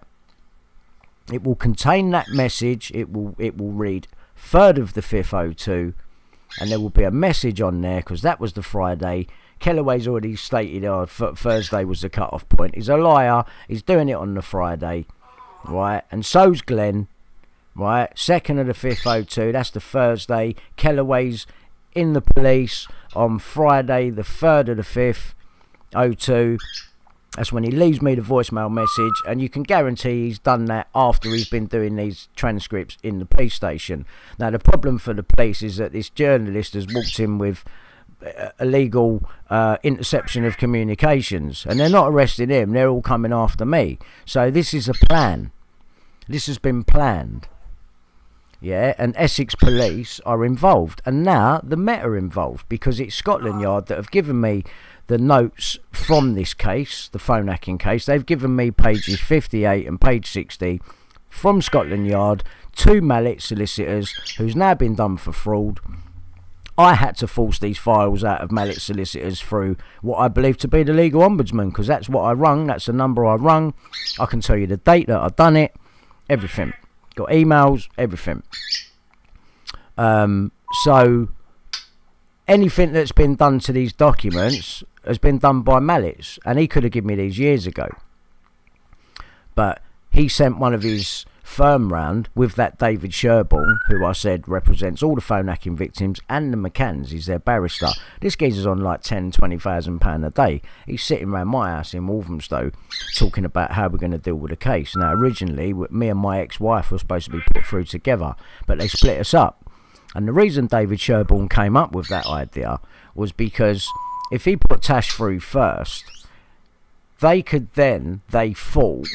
A: It will contain that message. It will read 3rd of the 5th 02, and there will be a message on there, because that was the Friday. Kellaway's already stated Thursday was the cut-off point. He's a liar. He's doing it on the Friday, right? And so's Glenn, right? 2nd of the 5th 02, that's the Thursday. Kellaway's in the police on Friday, the 3rd of the 5th 02. That's when he leaves me the voicemail message, and you can guarantee he's done that after he's been doing these transcripts in the police station. Now, the problem for the police is that this journalist has walked in with illegal interception of communications, and they're not arresting him, they're all coming after me. So this is a plan. This has been planned. Yeah, and Essex Police are involved, and now the Met are involved, because it's Scotland Yard that have given me the notes from this case, the phone hacking case. They've given me pages 58 and page 60 from Scotland Yard to Mallet Solicitors, who's now been done for fraud. I had to force these files out of Mallet Solicitors through what I believe to be the legal ombudsman, because that's what I rung, that's the number I rung. I can tell you the date that I've done it, everything. Got emails, everything. So anything that's been done to these documents has been done by Mallets, and he could have given me these years ago. But he sent one of his firm round with that David Sherborne, who I said represents all the phone hacking victims, and the McCanns. He's their barrister. This geezer's on like £10,000-20,000 a day. He's sitting around my house in Walthamstow talking about how we're going to deal with the case. Now, originally, me and my ex-wife were supposed to be put through together, but they split us up. And the reason David Sherborne came up with that idea was because if he put Tash through first, they could then, they thought,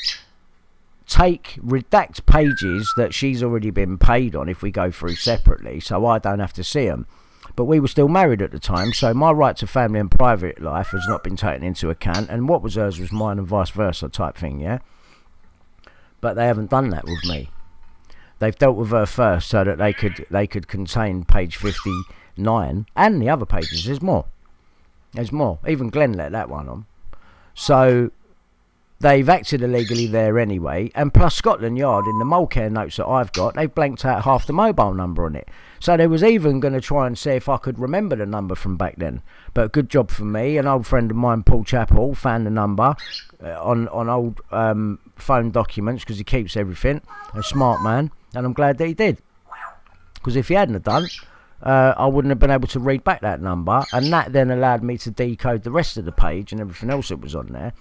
A: redact pages that she's already been paid on if we go through separately, so I don't have to see them. But we were still married at the time, so my right to family and private life has not been taken into account, and what was hers was mine and vice versa type thing, yeah? But they haven't done that with me. They've dealt with her first so that they could contain page 59 and the other pages. There's more. Even Glenn let that one on. So they've acted illegally there anyway, and plus Scotland Yard, in the Mulcair notes that I've got, they've blanked out half the mobile number on it. So they was even going to try and see if I could remember the number from back then. But good job for me. An old friend of mine, Paul Chappell, found the number on old phone documents, because he keeps everything. A smart man, and I'm glad that he did. Because if he hadn't have done, I wouldn't have been able to read back that number, and that then allowed me to decode the rest of the page and everything else that was on there.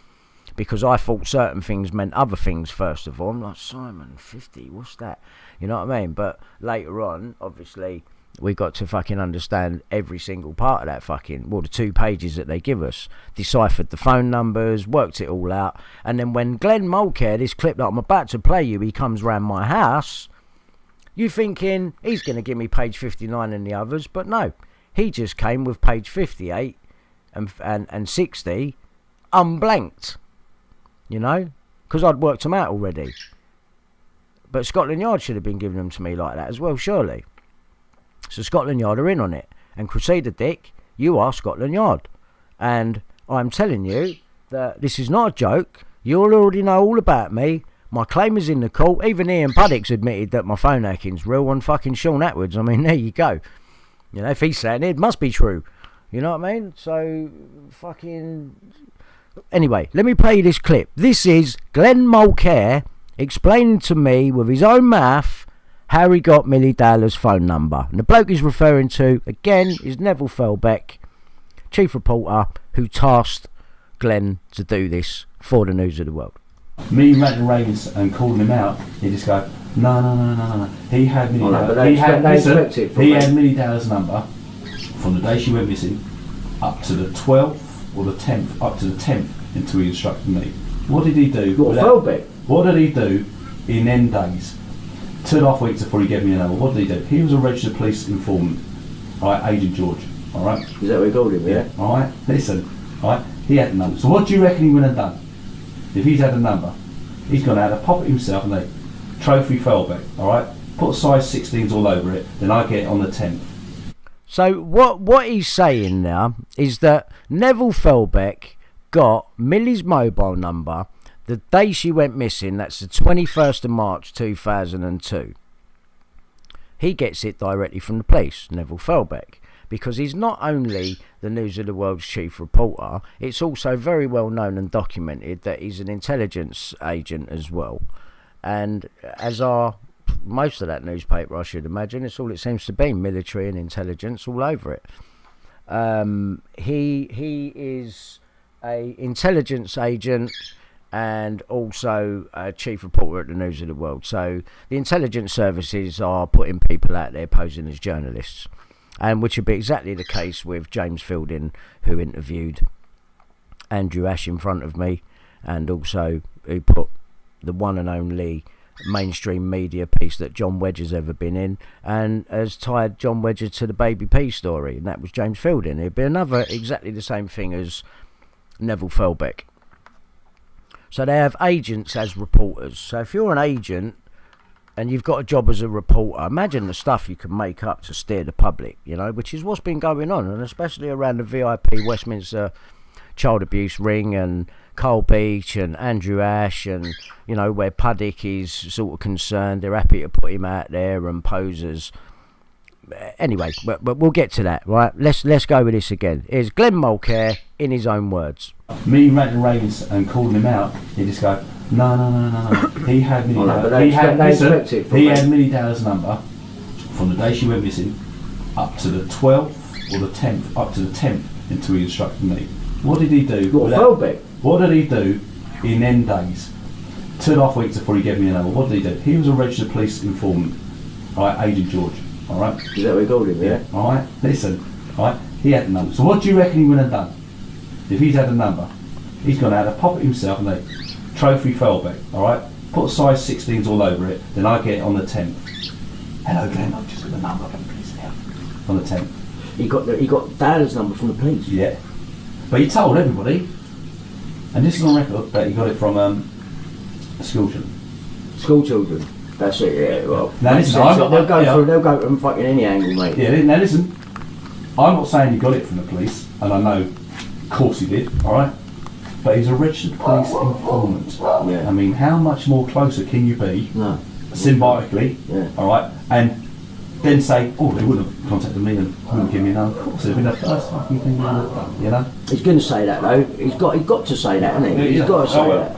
A: Because I thought certain things meant other things first of all. I'm like, Simon, 50, what's that? You know what I mean? But later on, obviously, we got to fucking understand every single part of that fucking, well, the 2 pages that they give us. Deciphered the phone numbers, worked it all out. And then when Glenn Mulcair, this clip that I'm about to play you, he comes round my house, you thinking he's going to give me page 59 and the others, but no. He just came with page 58 and 60 unblanked. You know, because I'd worked them out already. But Scotland Yard should have been giving them to me like that as well, surely. So Scotland Yard are in on it. And Crusader Dick, you are Scotland Yard. And I'm telling you that this is not a joke. You all already know all about me. My claim is in the court. Even Ian Puddick's admitted that my phone hacking's real on fucking Sean Atwood's. I mean, there you go. You know, if he's saying it must be true. You know what I mean? So, fucking... Anyway, let me play you this clip. This is Glenn Mulcair explaining to me with his own mouth how he got Millie Dowler's phone number. And the bloke he's referring to, again, is Neville Felbeck, chief reporter, who tasked Glenn to do this for the News of the World.
F: Me ranting Reagan's and calling him out, he just go, no. He had Millie Dowler's number from the day she went missing up to the 12th or the 10th, up to the 10th, until he instructed me. What did he do? What did he do in them days? 2.5 weeks before he gave me a number. What did he do? He was a registered police informant, right, Agent George, alright?
A: Is that what he called him, yeah?
F: Alright, listen, alright, he had the number. So what do you reckon he would have done? If he's had a number, he's gone out to pop it himself and they trophy Felbeck, alright? Put size 16s all over it, then I get it on the 10th.
A: So what he's saying now is that Neville Felbeck got Millie's mobile number the day she went missing. That's the 21st of March 2002. He gets it directly from the police, Neville Felbeck, because he's not only the News of the World's chief reporter, it's also very well known and documented that he's an intelligence agent as well. And as are most of that newspaper, I should imagine, it's all it seems to be, military and intelligence all over it. He is a intelligence agent and also a chief reporter at the News of the World. So the intelligence services are putting people out there posing as journalists, and which would be exactly the case with James Fielding, who interviewed Andrew Ash in front of me, and also who put the one and only mainstream media piece that John Wedger's ever been in, and has tied John Wedger to the Baby P story, and that was James Fielding. It'd be another exactly the same thing as Neville Felbeck. So they have agents as reporters. So if you're an agent and you've got a job as a reporter, imagine the stuff you can make up to steer the public, you know, which is what's been going on, and especially around the VIP Westminster child abuse ring and Carl Beach and Andrew Ash, and you know, where Puddick is sort of concerned, they're happy to put him out there and pose as
N: anyway, but we'll get to that, right? Let's go with this again. Here's Glenn Mulcair in his own words.
F: Me ranting ravings and calling him out, he just go, no. He had Millie Dow's number from the day she went missing up to the 12th or the 10th, up to the 10th until he instructed me. What did he do? What did he do in them days? 2.5 weeks before he gave me a number. What did he do? He was a registered police informant, right? Agent George, all right?
N: Is that what he called him? Yeah.
F: All right. Listen, all right. He had the number. So what do you reckon he would have done if he's had the number? He's gone out to pop it himself and they trophy Felbeck, all right? Put size 16s all over it. Then I get it on the 10th. Hello, Glenn. I've just got the number from the police now. On the 10th.
N: He got Dowler's number from the police.
F: Yeah. But he told everybody, and this is on record, that he got it from school children.
N: School children. That's it. Yeah. Well,
F: now listen,
N: they'll go from fucking any angle, mate.
F: Yeah. Now listen, I'm not saying he got it from the police, and I know, of course he did. All right. But he's a registered police informant.
N: Yeah.
F: I mean, how much more closer can you be?
N: No.
F: Symbiotically.
N: Yeah.
F: All right. And then say, oh, they wouldn't have contacted me and wouldn't give me a number. Of course, it'd been the first fucking thing they'd have done, you know?
N: He's going to say that, though. He's got to say that, hasn't he? He's got to say that.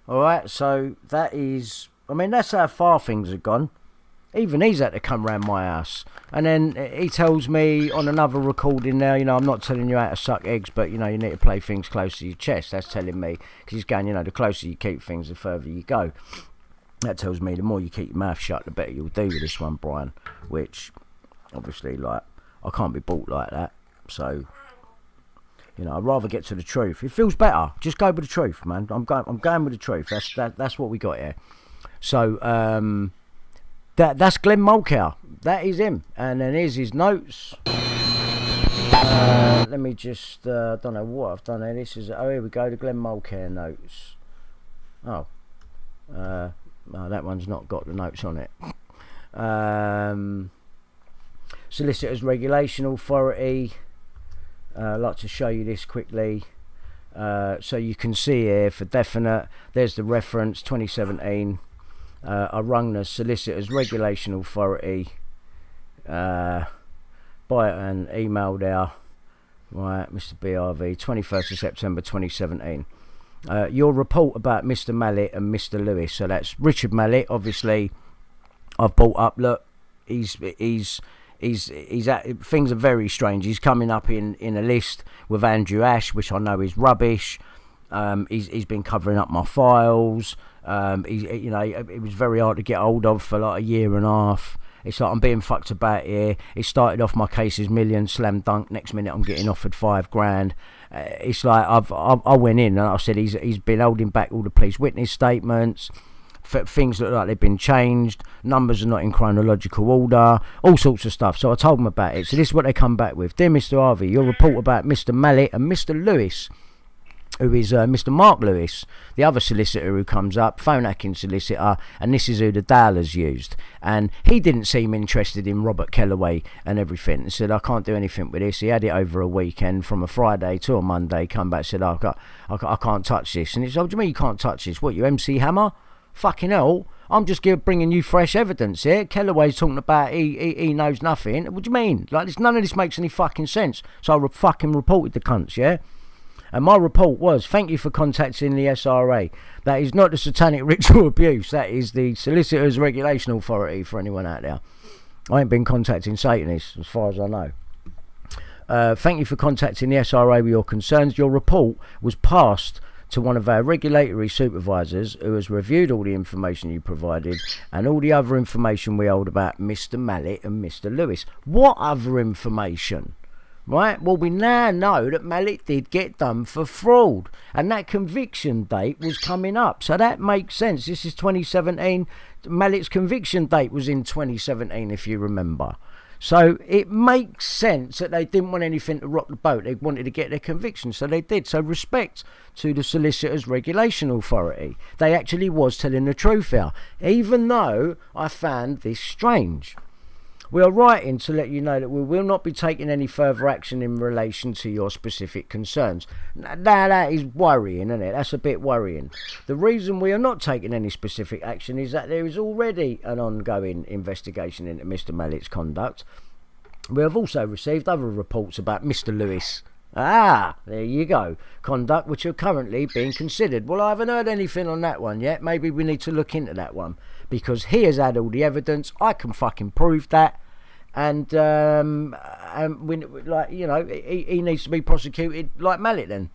N: All right, so that is... I mean, that's how far things have gone. Even he's had to come round my house. And then he tells me on another recording now, you know, I'm not telling you how to suck eggs, but, you know, you need to play things close to your chest. That's telling me. Because he's going, you know, the closer you keep things, the further you go. That tells me the more you keep your mouth shut, the better you'll do with this one, Brian. Which, obviously, like, I can't be bought like that. So, you know, I'd rather get to the truth. It feels better. Just go with the truth, man. I'm going with the truth. That's what we got here. So, that's Glenn Mulcair. That is him. And then here's his notes. Let me just, I don't know what I've done here. This is, here we go, the Glenn Mulcair notes. Oh, that one's not got the notes on it. Solicitors Regulation Authority. I'd like to show you this quickly. So you can see here for definite, there's the reference 2017. I rung the Solicitors Regulation Authority by an email there, right, Mr. BRV, 21st of September 2017. Your report about Mr. Mallet and Mr. Lewis. So that's Richard Mallet. Obviously, I've brought up. Look, he's at, things are very strange. He's coming up in a list with Andrew Ash, which I know is rubbish. He's been covering up my files. You know, it was very hard to get hold of for like a year and a half. It's like I'm being fucked about here. It started off my case is million, slam dunk. Next minute I'm getting offered $5,000. It's like I went in and I said he's been holding back all the police witness statements. Things look like they've been changed. Numbers are not in chronological order. All sorts of stuff. So I told them about it. So this is what they come back with. Dear Mr. Harvey, your report about Mr. Mallet and Mr. Lewis, who is Mr. Mark Lewis, the other solicitor who comes up, phone hacking solicitor, and this is who the Dowlers used. And he didn't seem interested in Robert Kellaway and everything. He said, I can't do anything with this. He had it over a weekend from a Friday to a Monday, come back, said, I can't touch this. And he said, what do you mean you can't touch this? What, you MC Hammer? Fucking hell, I'm just bringing you fresh evidence here. Kellaway's talking about he knows nothing. What do you mean? Like, none of this makes any fucking sense. So I fucking reported the cunts, yeah? And my report was, thank you for contacting the SRA. That is not the Satanic Ritual Abuse. That is the Solicitors Regulation Authority for anyone out there. I ain't been contacting Satanists, as far as I know. Thank you for contacting the SRA with your concerns. Your report was passed to one of our regulatory supervisors who has reviewed all the information you provided and all the other information we hold about Mr. Mallet and Mr. Lewis. What other information? Right, well, we now know that Mallet did get done for fraud, and that conviction date was coming up, so that makes sense. This is 2017. Mallet's conviction date was in 2017, if you remember. So it makes sense that they didn't want anything to rock the boat. They wanted to get their conviction, so they did. So respect to the Solicitors Regulation Authority. They actually was telling the truth here, even though I found this strange. We are writing to let you know that we will not be taking any further action in relation to your specific concerns. Now that is worrying, isn't it? That's a bit worrying. The reason we are not taking any specific action is that there is already an ongoing investigation into Mr. Mallett's conduct. We have also received other reports about Mr. Lewis. Ah, there you go. Conduct which are currently being considered. Well, I haven't heard anything on that one yet. Maybe we need to look into that one, because he has had all the evidence. I can fucking prove that. And we, like, you know, he needs to be prosecuted like Mallet then,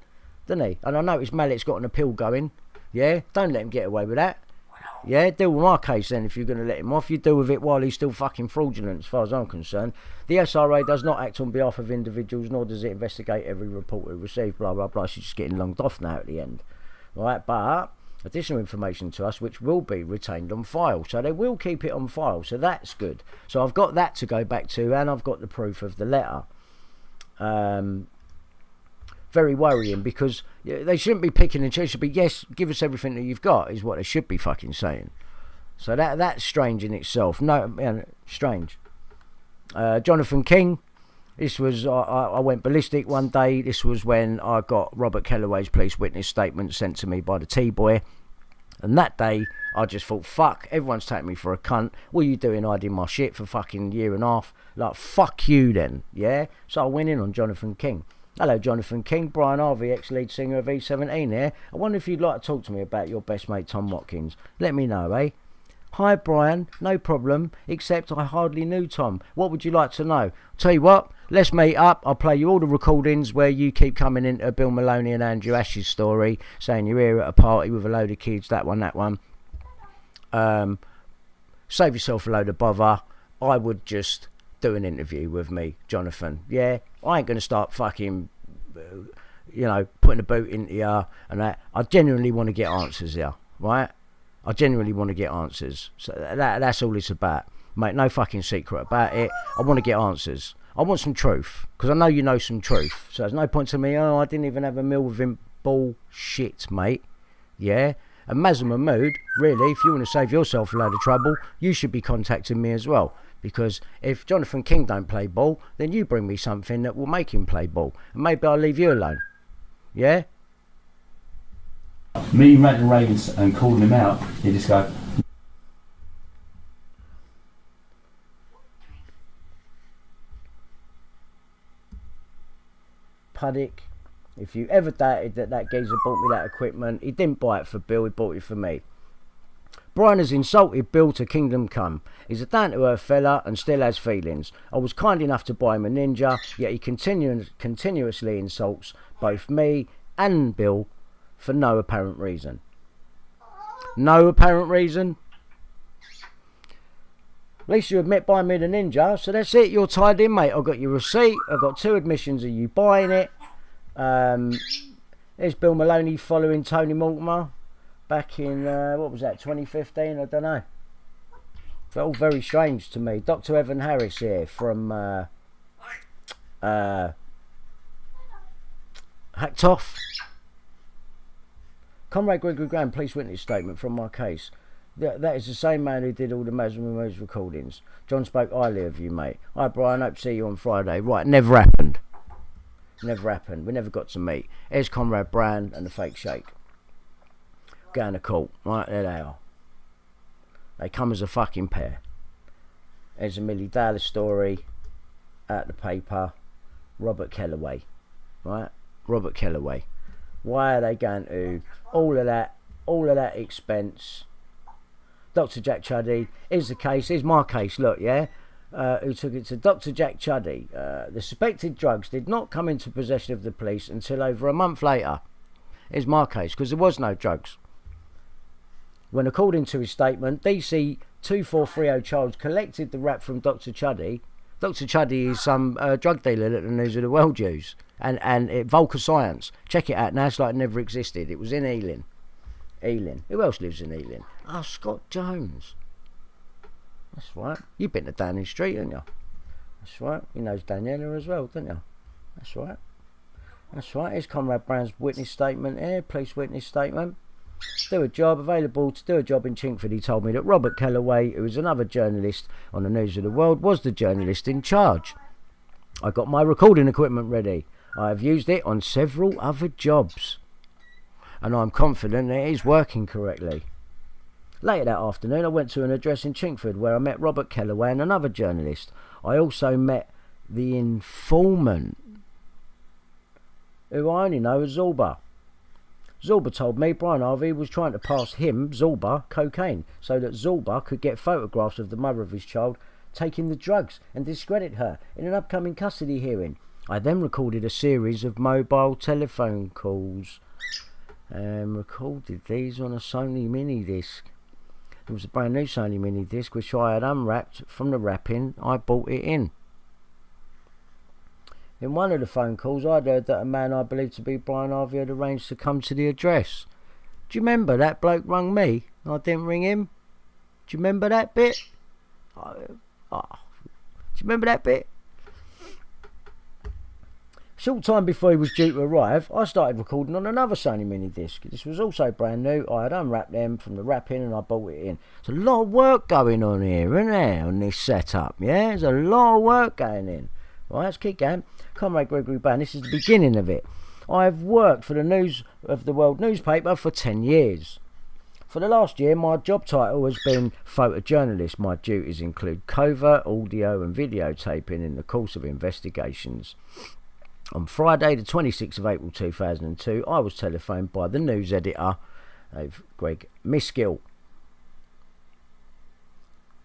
N: doesn't he? And I notice Mallet's got an appeal going. Yeah, don't let him get away with that. Yeah, deal with my case then if you're going to let him off. You deal with it while he's still fucking fraudulent, as far as I'm concerned. The SRA does not act on behalf of individuals, nor does it investigate every report we receive, blah, blah, blah. She's just getting longed off now at the end. Right, but additional information to us which will be retained on file. So they will keep it on file, so that's good. So I've got that to go back to, and I've got the proof of the letter. Very worrying, because they shouldn't be picking and choosing. It should be, yes, give us everything that you've got, is what they should be fucking saying. So that's strange in itself. No, strange. Jonathan King, this was, I went ballistic one day. This was when I got Robert Kellaway's police witness statement sent to me by the T-boy. And that day, I just thought, fuck, everyone's taking me for a cunt. What are you doing hiding my shit for fucking year and a half? Like, fuck you then, yeah? So I went in on Jonathan King. Hello, Jonathan King, Brian Harvey, ex-lead singer of E17 here. I wonder if you'd like to talk to me about your best mate, Tom Watkins. Let me know, eh? Hi, Brian. No problem, except I hardly knew Tom. What would you like to know? Tell you what, let's meet up. I'll play you all the recordings where you keep coming into Bill Maloney and Andrew Ash's story, saying you're here at a party with a load of kids, that one. Save yourself a load of bother. I would just do an interview with me, Jonathan. Yeah, I ain't going to start fucking, putting a boot into you and that. I genuinely want to get answers here, right? I genuinely want to get answers. So that's all it's about. Mate, no fucking secret about it. I want to get answers. I want some truth, because I know you know some truth. So there's no point to me, I didn't even have a meal with him. Bullshit, mate. Yeah? And Mazza Mahmood, really, if you want to save yourself a load of trouble, you should be contacting me as well. Because if Jonathan King don't play ball, then you bring me something that will make him play ball. And maybe I'll leave you alone. Yeah?
F: Me ranting Ravens and calling him out, he just go,
N: Puddick, if you ever doubted that geezer bought me that equipment, he didn't buy it for Bill, he bought it for me. Brian has insulted Bill to kingdom come. He's a down-to-earth fella and still has feelings. I was kind enough to buy him a Ninja, yet he continuously insults both me and Bill for no apparent reason. No apparent reason? At least you admit buying me the Ninja, so that's it, you're tied in, mate. I've got your receipt, I've got 2 admissions of you buying it. There's Bill Maloney following Tony Mortimer back in, 2015, I don't know. Felt all very strange to me. Dr. Evan Harris here from Hacked Off. Comrade Gregory Graham, police witness statement from my case. That is the same man who did all the Mazza recordings. John spoke highly of you, mate. Hi, Brian, hope to see you on Friday. Right, never happened. Never happened. We never got to meet. Here's Comrade Brand and the fake shake. Going to court. Right, there they are. They come as a fucking pair. There's a Millie Dallas story at the paper. Robert Kellaway. Right? Robert Kellaway. Why are they going to all of that expense? Dr. Jack Chuddy is the case. Here's my case. Look, yeah. Who took it to Dr. Jack Chuddy. The suspected drugs did not come into possession of the police until over a month later. Here's my case, because there was no drugs. When, according to his statement, DC 2430 Charles collected the rap from Dr. Chuddy. Dr. Chuddy is some drug dealer that the News of the World use. And Volker Science. Check it out now, it's like it never existed. It was in Ealing. Who else lives in Ealing? Oh, Scott Jones. That's right. You've been to Downing Street, haven't you? That's right. He knows Daniela as well, don't you? That's right. That's right. Here's Comrade Brown's witness statement here. Police witness statement. Do a job, available to do a job in Chingford. He told me that Robert Kellaway, who was another journalist on the News of the World, was the journalist in charge. I got my recording equipment ready. I have used it on several other jobs, and I'm confident it is working correctly. Later that afternoon, I went to an address in Chingford where I met Robert Kellaway and another journalist. I also met the informant, who I only know as Zorba. Zorba told me Brian Harvey was trying to pass him, Zorba, cocaine, so that Zorba could get photographs of the mother of his child taking the drugs and discredit her in an upcoming custody hearing. I then recorded a series of mobile telephone calls and recorded these on a Sony mini disc. It was a brand new Sony mini disc which I had unwrapped from the wrapping I bought it in. In one of the phone calls, I'd heard that a man I believed to be Brian Harvey had arranged to come to the address. Do you remember that bloke rung me? I didn't ring him. Do you remember that bit? Do you remember that bit? Short time before he was due to arrive, I started recording on another Sony mini disc. This was also brand new. I had unwrapped them from the wrapping and I bought it in. There's a lot of work going on here, isn't there, on this setup? Yeah, there's a lot of work going in. Right, let's keep going. Comrade Gregory Band, this is the beginning of it. I have worked for the News of the World newspaper for 10 years. For the last year, my job title has been photojournalist. My duties include covert audio and videotaping in the course of investigations. On Friday, the 26th of April 2002, I was telephoned by the news editor, Greg Miskill.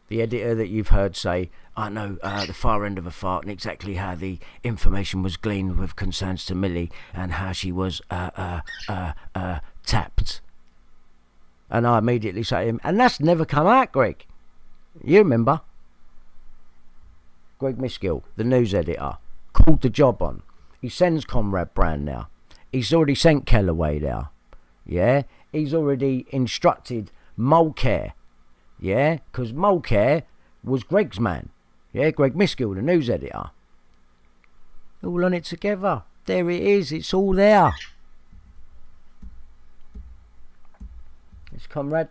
N: The editor that you've heard say, I know the far end of a fart and exactly how the information was gleaned with concerns to Millie and how she was tapped. And I immediately say to him, and that's never come out, Greg. You remember? Greg Miskill, the news editor, called the job on. He sends Comrade Brand now. He's already sent Kellaway there. Yeah? He's already instructed Mulcair. Yeah? Because Mulcair was Greg's man. Yeah? Greg Miskill, the news editor. All on it together. There it is. It's all there. It's Comrade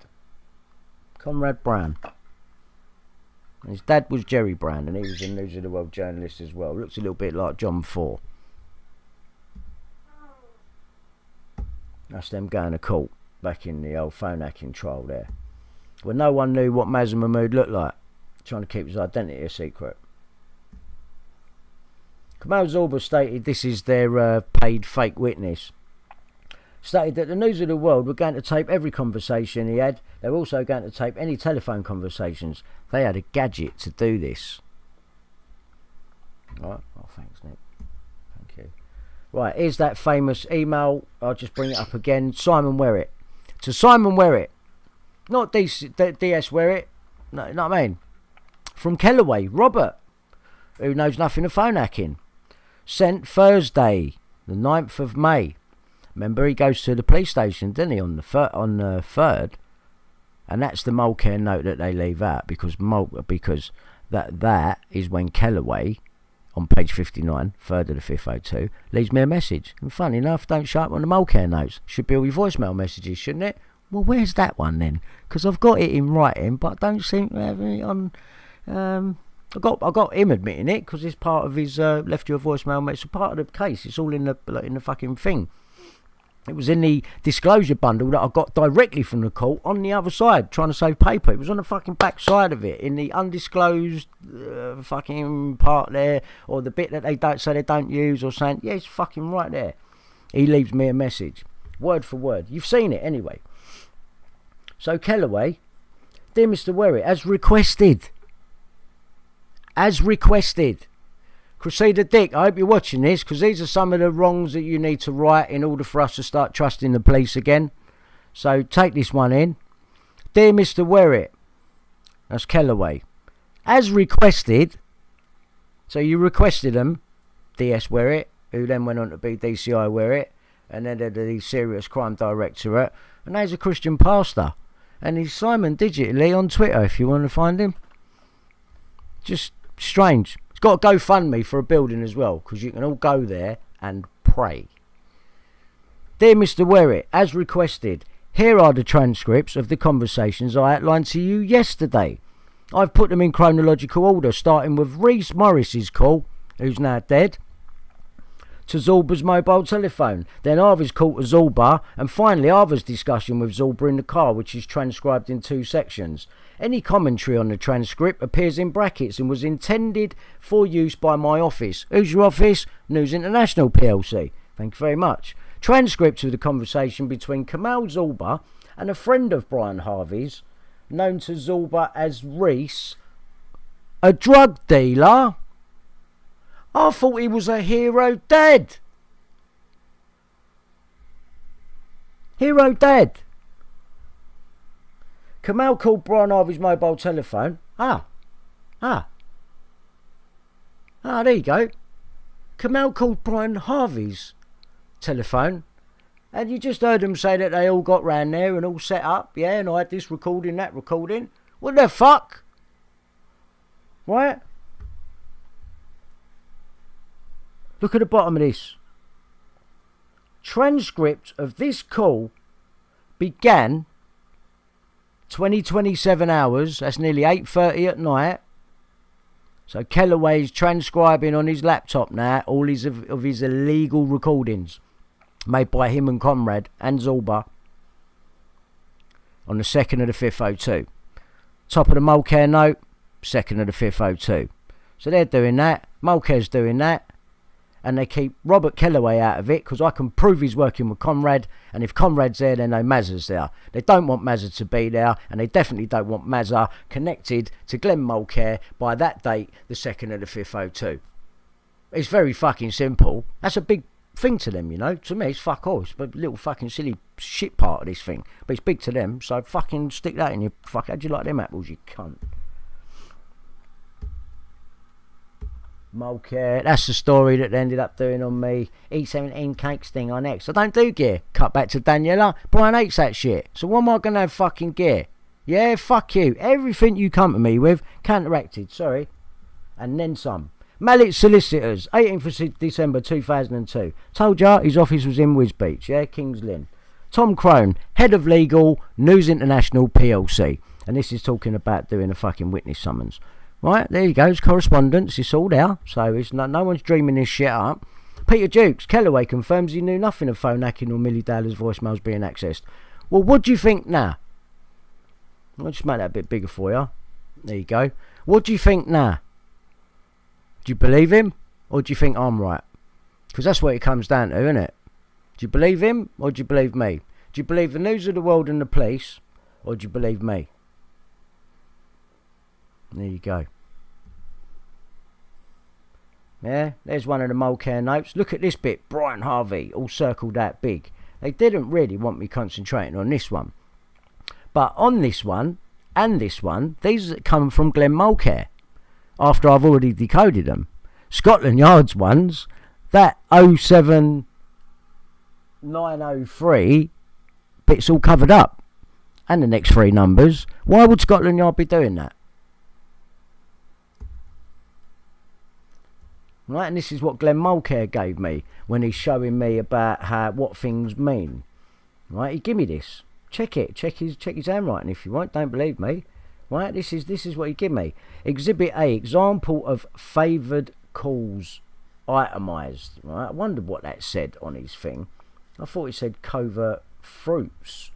N: Brown. His dad was Jerry Brown and he was a News of the World journalist as well. Looks a little bit like John Ford. That's them going to court back in the old phone hacking trial there, where no one knew what Mazza Mahmood looked like, trying to keep his identity a secret. Kamal Zorba stated this is their paid fake witness. Stated that the News of the World were going to tape every conversation he had. They were also going to tape any telephone conversations. They had a gadget to do this. Right. Oh, thanks, Nick. Thank you. Right, here's that famous email. I'll just bring it up again. Simon Werrett. To Simon Werrett. Not DS Werrett. No, you know what I mean? From Kellaway, Robert, who knows nothing of phone hacking. Sent Thursday, the 9th of May. Remember, he goes to the police station, didn't he, on the 3rd? And that's the Mulcair note that they leave out, because that is when Kellaway, on page 59, 3rd of the 5th 02, leaves me a message. And funny enough, don't show up on the Mulcair notes. Should be all your voicemail messages, shouldn't it? Well, where's that one then? Because I've got it in writing, but I don't seem to have it on... I got him admitting it, because it's part of his left you a voicemail message. It's part of the case. It's all in the fucking thing. It was in the disclosure bundle that I got directly from the court on the other side, trying to save paper. It was on the fucking back side of it, in the undisclosed fucking part there, or the bit that they don't say they don't use, or saying, yeah, it's fucking right there. He leaves me a message, word for word. You've seen it anyway. So Kellaway, dear Mr. Werrett, as requested. Crusader Dick, I hope you're watching this, because these are some of the wrongs that you need to right in order for us to start trusting the police again. So take this one in. Dear Mr. Werrett, that's Kellaway, as requested. So you requested them, DS Werrett, who then went on to be DCI Werrett, and then the Serious Crime Directorate, and he's a Christian pastor. And he's Simon digitally on Twitter if you want to find him. Just strange. It's got a GoFundMe for a building as well, because you can all go there and pray. Dear Mr. Werrett, as requested, Here are the transcripts of the conversations I outlined to you yesterday. I've put them in chronological order, starting with Rhys Morris's call, who's now dead, to Zorba's mobile telephone, then Arva's call to Zorba, and finally Arva's discussion with Zorba in the car, which is transcribed in 2 sections. Any commentary on the transcript appears in brackets and was intended for use by my office. Who's your office? News International PLC. Thank you very much. Transcripts of the conversation between Kamal Zorba and a friend of Brian Harvey's, known to Zorba as Rhys, a drug dealer. I thought he was a hero dad. Hero dad. Kamal called Brian Harvey's mobile telephone. There you go. Kamal called Brian Harvey's telephone, and you just heard him say that they all got round there and all set up, yeah, and I had this recording, that recording. What the fuck? Right? Look at the bottom of this. Transcript of this call began 20:27 hours. That's nearly 8:30 at night. So Kellaway's transcribing on his laptop now all of his illegal recordings made by him and Conrad and Zorba on the 2nd of the 5th 02. Top of the Mulcair note, 2nd of the 5th 02. So they're doing that. Mulcair's doing that. And they keep Robert Kellaway out of it because I can prove he's working with Conrad, and if Conrad's there, then no Mazza's there. They don't want Mazza to be there, and they definitely don't want Mazza connected to Glenn Mulcair by that date, the 2nd of the 5th 02. It's very fucking simple. That's a big thing to them, you know. To me, it's fuck all. It's a little fucking silly shit part of this thing. But it's big to them, so fucking stick that in your fuck. How'd you like them apples, you cunt? Mulcair, that's the story that they ended up doing on me. E17 cake sting on X. I don't do gear. Cut back to Daniela. Brian hates that shit. So why am I going to have fucking gear? Yeah, fuck you. Everything you come to me with, counteracted, sorry. And then some. Mallet Solicitors, 18th of December 2002. Told ya his office was in Wisbeach, yeah, Kings Lynn. Tom Crone, Head of Legal, News International PLC. And this is talking about doing a fucking witness summons. Right, there you go, it's correspondence, it's all there, so it's no one's dreaming this shit up. Peter Dukes, Kellaway confirms he knew nothing of phone hacking or Millie Dowler's voicemails being accessed. Well, what do you think now? I'll just make that a bit bigger for you. There you go. What do you think now? Do you believe him, or do you think I'm right? Because that's what it comes down to, isn't it? Do you believe him, or do you believe me? Do you believe the News of the World and the police, or do you believe me? There you go. Yeah, there's one of the Mulcair notes. Look at this bit. Brian Harvey, all circled out big. They didn't really want me concentrating on this one. But on this one, and this one, these come from Glenn Mulcair. After I've already decoded them. Scotland Yard's ones, that 07903 bit's all covered up. And the next 3 numbers. Why would Scotland Yard be doing that? Right, and this is what Glenn Mulcair gave me when he's showing me about what things mean. Right, he give me this. Check it. Check his handwriting if you want. Don't believe me. Right, this is what he give me. Exhibit A, example of favoured calls itemised. Right, I wondered what that said on his thing. I thought it said covert fruits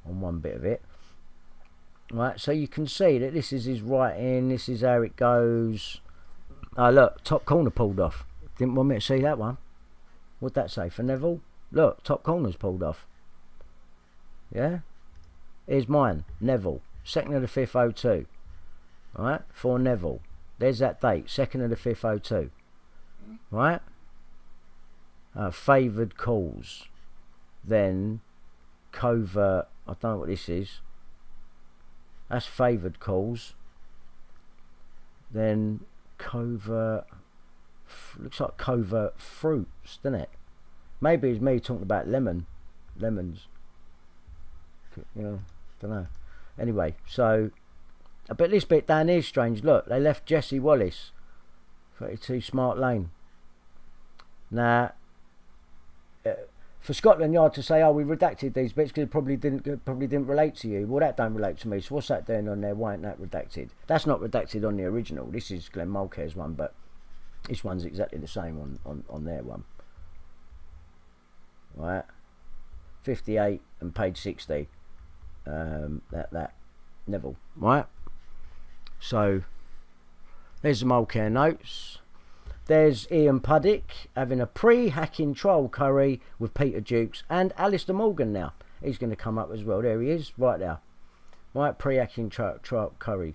N: on one bit of it. Right, so you can see that this is his writing. This is how it goes. Oh, look, top corner pulled off. Didn't want me to see that one. What'd that say for Neville? Look, top corner's pulled off. Yeah? Here's mine, Neville. 2nd of the 5th 02. Right? For Neville. There's that date, 2nd of the 5th 02. Right? Favoured calls. Then covert. I don't know what this is. That's favoured calls. Then covert, looks like covert fruits, doesn't it? Maybe it's me talking about lemons. You know, don't know. Anyway, so but this bit down here is strange. Look, they left Jesse Wallace, 32 Smart Lane. Now, For Scotland Yard to say, oh, we redacted these bits because it probably didn't relate to you. Well, that don't relate to me, so what's that doing on there? Why ain't that redacted? That's not redacted on the original. This is Glenn Mulcair's one, but this one's exactly the same on their one. Right, 58 and page 60. That Neville, right? So there's the Mulcair notes. There's Ian Puddick having a pre-hacking trial curry with Peter Dukes and Alistair Morgan now. He's going to come up as well. There he is, right there. Right, pre-hacking trial curry.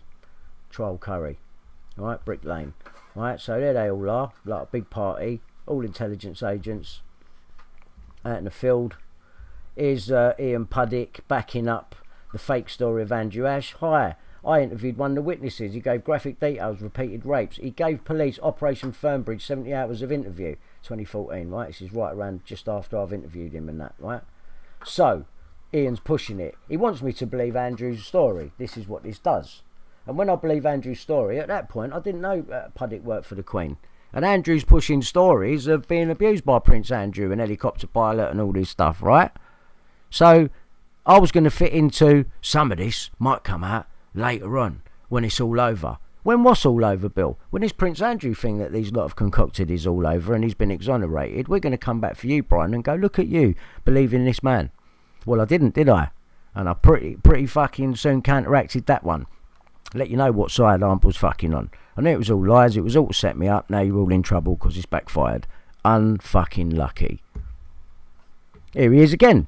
N: Right, Brick Lane. Right, so there they all are. Like a big party. All intelligence agents out in the field. Is Ian Puddick backing up the fake story of Andrew Ash. Hi. I interviewed one of the witnesses. He gave graphic details, repeated rapes. He gave police Operation Fernbridge 70 hours of interview, 2014, right? This is right around just after I've interviewed him and that, right? So, Ian's pushing it. He wants me to believe Andrew's story. This is what this does. And when I believe Andrew's story, at that point, I didn't know Puddick worked for the Queen. And Andrew's pushing stories of being abused by Prince Andrew and helicopter pilot and all this stuff, right? So, I was going to fit into some of this might come out later on, when it's all over. When what's all over, Bill? When this Prince Andrew thing that these lot have concocted is all over and he's been exonerated, we're going to come back for you, Brian, and go, look at you, believing this man. Well, I didn't, did I? And I pretty fucking soon counteracted that one. Let you know what side I was fucking on. I knew it was all lies, it was all to set me up, now you're all in trouble because it's backfired. Unfucking lucky. Here he is again.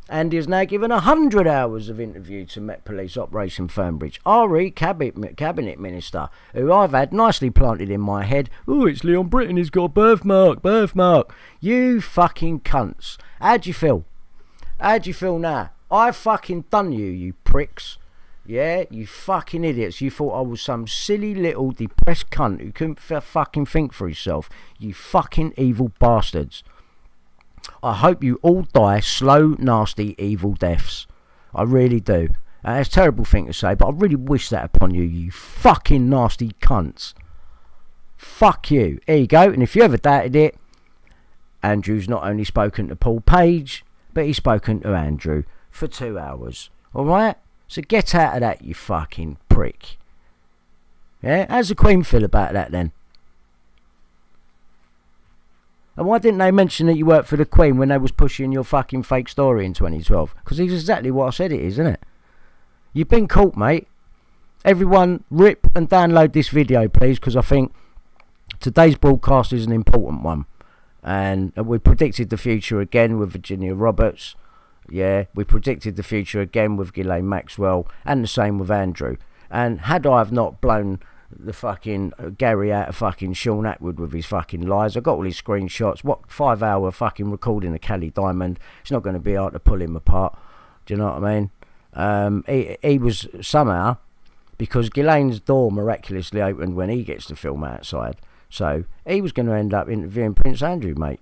N: And is now given 100 hours of interview to Met Police Operation Fernbridge. RE Cabinet Minister, who I've had nicely planted in my head. Oh, it's Leon Britton, he's got a birthmark. You fucking cunts. How do you feel? How do you feel now? I fucking done you pricks. Yeah, you fucking idiots. You thought I was some silly little depressed cunt who couldn't fucking think for himself. You fucking evil bastards. I hope you all die slow, nasty, evil deaths. I really do. It's a terrible thing to say, but I really wish that upon you, you fucking nasty cunts. Fuck you. Here you go. And if you ever doubted it, Andrew's not only spoken to Paul Page, but he's spoken to Andrew for 2 hours. Alright? So get out of that, you fucking prick. Yeah? How's the Queen feel about that then? And why didn't they mention that you worked for the Queen when they was pushing your fucking fake story in 2012? Because it's exactly what I said it is, isn't it? You've been caught, mate. Everyone rip and download this video, please, because I think today's broadcast is an important one. And we predicted the future again with Virginia Roberts. Yeah, we predicted the future again with Ghislaine Maxwell. And the same with Andrew. And had I have not blown the fucking Gary out of fucking Sean Atwood with his fucking lies. I got all his screenshots. What 5-hour fucking recording of Kelly Diamond. It's not going to be hard to pull him apart. Do you know what I mean? He was somehow, because Ghislaine's door miraculously opened when he gets to film outside. So he was going to end up interviewing Prince Andrew, mate.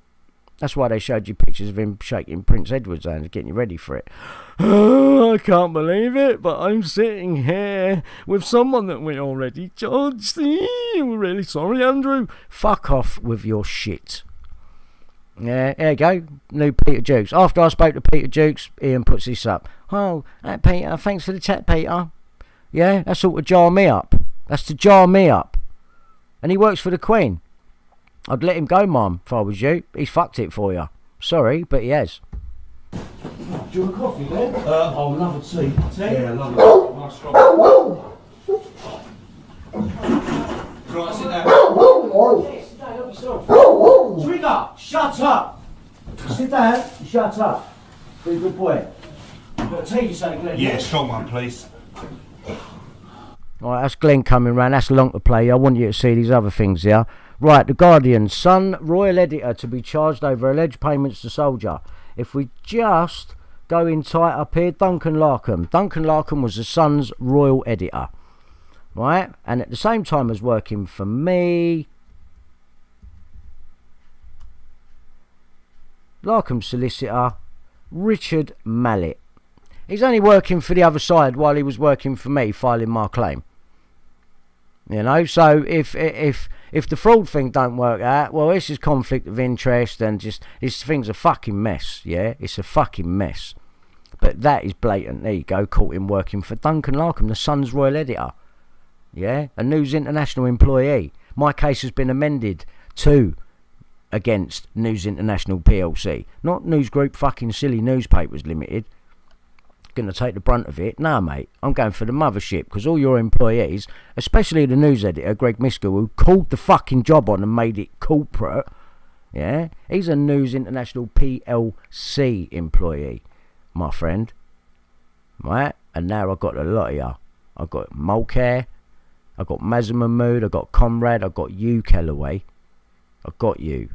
N: That's why they showed you pictures of him shaking Prince Edward's hand, getting you ready for it. Oh, I can't believe it, but I'm sitting here with someone that we already judged. We're really sorry, Andrew. Fuck off with your shit. Yeah, there you go. New Peter Dukes. After I spoke to Peter Dukes, Ian puts this up. Oh, Peter, thanks for the chat, Peter. Yeah, that's all to jar me up. That's to jar me up. And he works for the Queen. I'd let him go, Mum, if I was you. He's fucked it for you. Sorry, but he has.
F: Do you want a coffee, then? I'll love a tea. Tea? Yeah, I love it. Nice strong. Right, sit down. Yeah, sit down, help yourself. Trigger, shut up. Sit down, shut up. Be a good boy. You've got a tea to say, Glenn? Yeah, strong one, please.
N: Right, that's Glenn coming round. That's long to play. I want you to see these other things here. Right, The Guardian. Sun royal editor to be charged over alleged payments to soldier. If we just go in tight up here, Duncan Larkham. Duncan Larkham was the Sun's royal editor. Right, and at the same time as working for me, Larkham's solicitor, Richard Mallet. He's only working for the other side while he was working for me, filing my claim. You know, so if if the fraud thing don't work out, well, this is conflict of interest and just, this thing's a fucking mess, yeah? It's a fucking mess. But that is blatant. There you go, caught him working for Duncan Larkham, the Sun's royal editor. Yeah? A News International employee. My case has been amended to against News International PLC. Not News Group fucking Silly Newspapers Limited. Going to take the brunt of it. Nah, mate, I'm going for the mothership, because all your employees, especially the news editor Greg Miskell, who called the fucking job on and made it corporate, yeah, he's a News International PLC employee, my friend, right? And now I've got a lot of you. I've got Mulcair, I've got Mazza Mahmood, I've got Conrad, I've got you, Kellaway, I've got you,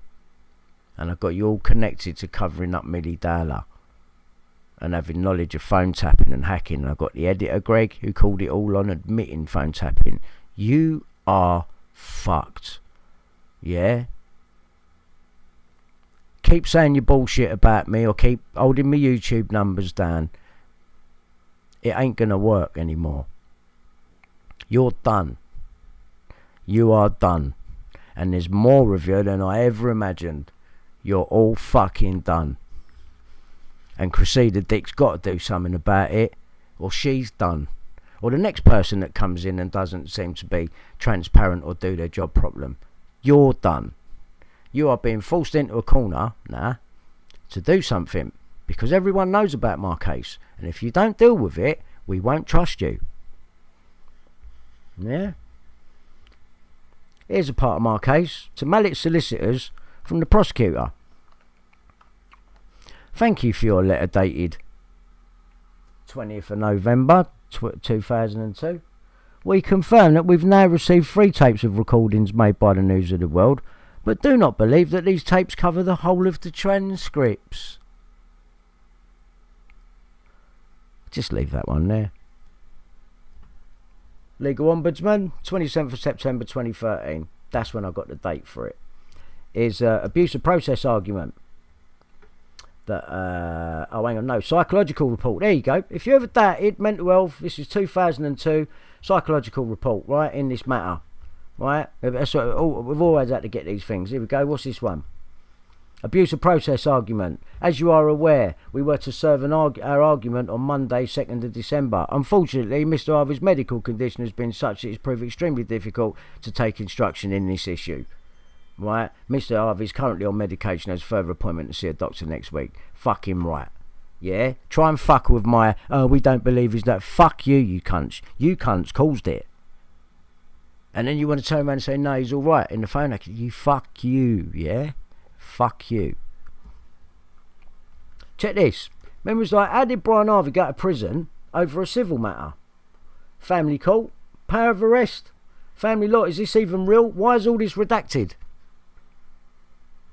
N: and I've got you all connected to covering up Millie Dowler and having knowledge of phone tapping and hacking. And I've got the editor Greg, who called it all on admitting phone tapping. You are fucked. Yeah? Keep saying your bullshit about me, or keep holding my YouTube numbers down. It ain't gonna work anymore. You're done. You are done. And there's more of you than I ever imagined. You're all fucking done. And Cressida Dick's got to do something about it, or she's done. Or the next person that comes in and doesn't seem to be transparent or do their job properly. You're done. You are being forced into a corner now to do something, because everyone knows about my case. And if you don't deal with it, we won't trust you. Yeah? Here's a part of my case to Mallet solicitors from the prosecutor. Thank you for your letter dated 20th of November 2002. We confirm that we've now received 3 tapes of recordings made by the News of the World, but do not believe that these tapes cover the whole of the transcripts. Just leave that one there. Legal Ombudsman, 27th of September 2013. That's when I got the date for it. Is abuse of process argument. That, oh, hang on, no, psychological report. There you go. If you ever doubted mental health, this is 2002 psychological report, right, in this matter, right? That's what, we've always had to get these things. Here we go. What's this one? Abuse of process argument. As you are aware, we were to serve our argument on Monday, 2nd of December. Unfortunately, Mr. Harvey's medical condition has been such that it's proved extremely difficult to take instruction in this issue. Right, Mr. Harvey's currently on medication, has further appointment to see a doctor next week. Fuck him right. Yeah? Try and fuck with my, we don't believe is that. Fuck you, you cunts. You cunts caused it. And then you want to turn around and say, no, he's alright in the phone. You fuck you, yeah? Fuck you. Check this. Remember, it was like, how did Brian Harvey go to prison over a civil matter? Family court, power of arrest, family law. Is this even real? Why is all this redacted?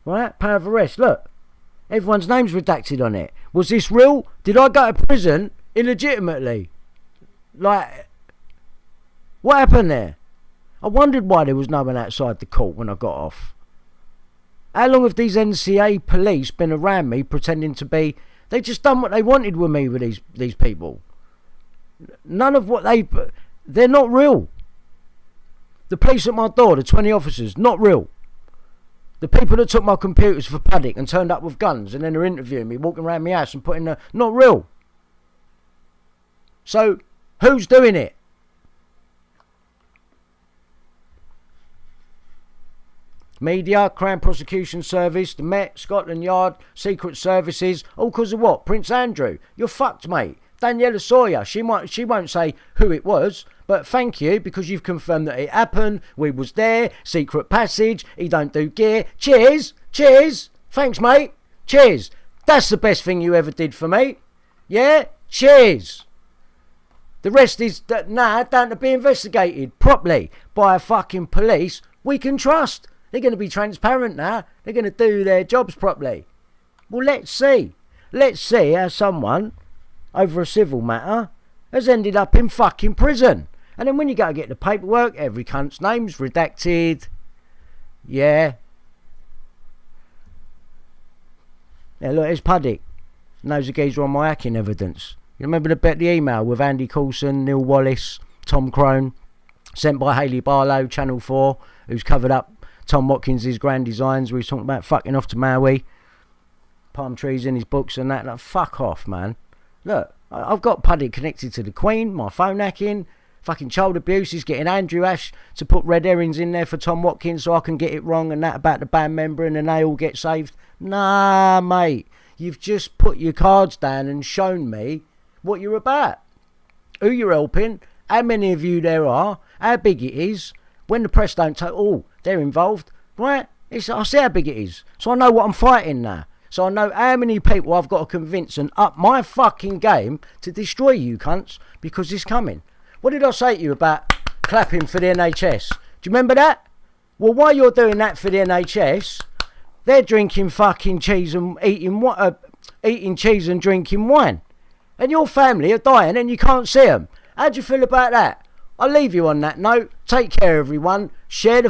N: Right, power of arrest. Look, everyone's name's redacted on it. Was this real? Did I go to prison illegitimately? Like, what happened there? I wondered why there was no one outside the court when I got off. How long have these NCA police been around me pretending to be... They just done what they wanted with me, with these people. None of what they're not real. The police at my door, the 20 officers, not real. The people that took my computers for Paddock and turned up with guns and then are interviewing me, walking around my house and putting the... Not real. So, who's doing it? Media, Crown Prosecution Service, the Met, Scotland Yard, Secret Services, all because of what? Prince Andrew. You're fucked, mate. Daniela Sawyer, she won't say who it was, but thank you, because you've confirmed that it happened, we was there, secret passage, he don't do gear. Cheers, cheers, thanks mate, cheers. That's the best thing you ever did for me. Yeah, cheers. The rest is now down to be investigated properly by a fucking police we can trust. They're going to be transparent now. They're going to do their jobs properly. Well, let's see. Let's see how someone, over a civil matter, has ended up in fucking prison. And then when you go to get the paperwork, every cunt's name's redacted. Yeah. Yeah, look, there's Paddock. Knows the geezer on my hacking evidence. You remember the email with Andy Coulson, Neil Wallace, Tom Crone, sent by Hayley Barlow, Channel 4, who's covered up
A: Tom Watkins' grand designs. We were talking about fucking off to Maui, palm trees in his books and that. Like, fuck off, man. Look, I've got Puddy connected to the Queen, my phone hacking, fucking child abuse. He's getting Andrew Ash to put red herrings in there for Tom Watkins so I can get it wrong and that about the band member and then they all get saved. Nah, mate. You've just put your cards down and shown me what you're about. Who you're helping, how many of you there are, how big it is. When the press don't take, oh, they're involved, right? I see how big it is. So I know what I'm fighting now. So I know how many people I've got to convince and up my fucking game to destroy you cunts because it's coming. What did I say to you about clapping for the NHS? Do you remember that? Well, while you're doing that for the NHS, they're drinking fucking cheese and eating cheese and drinking wine. And your family are dying and you can't see them. How do you feel about that? I'll leave you on that note. Take care, everyone. Share the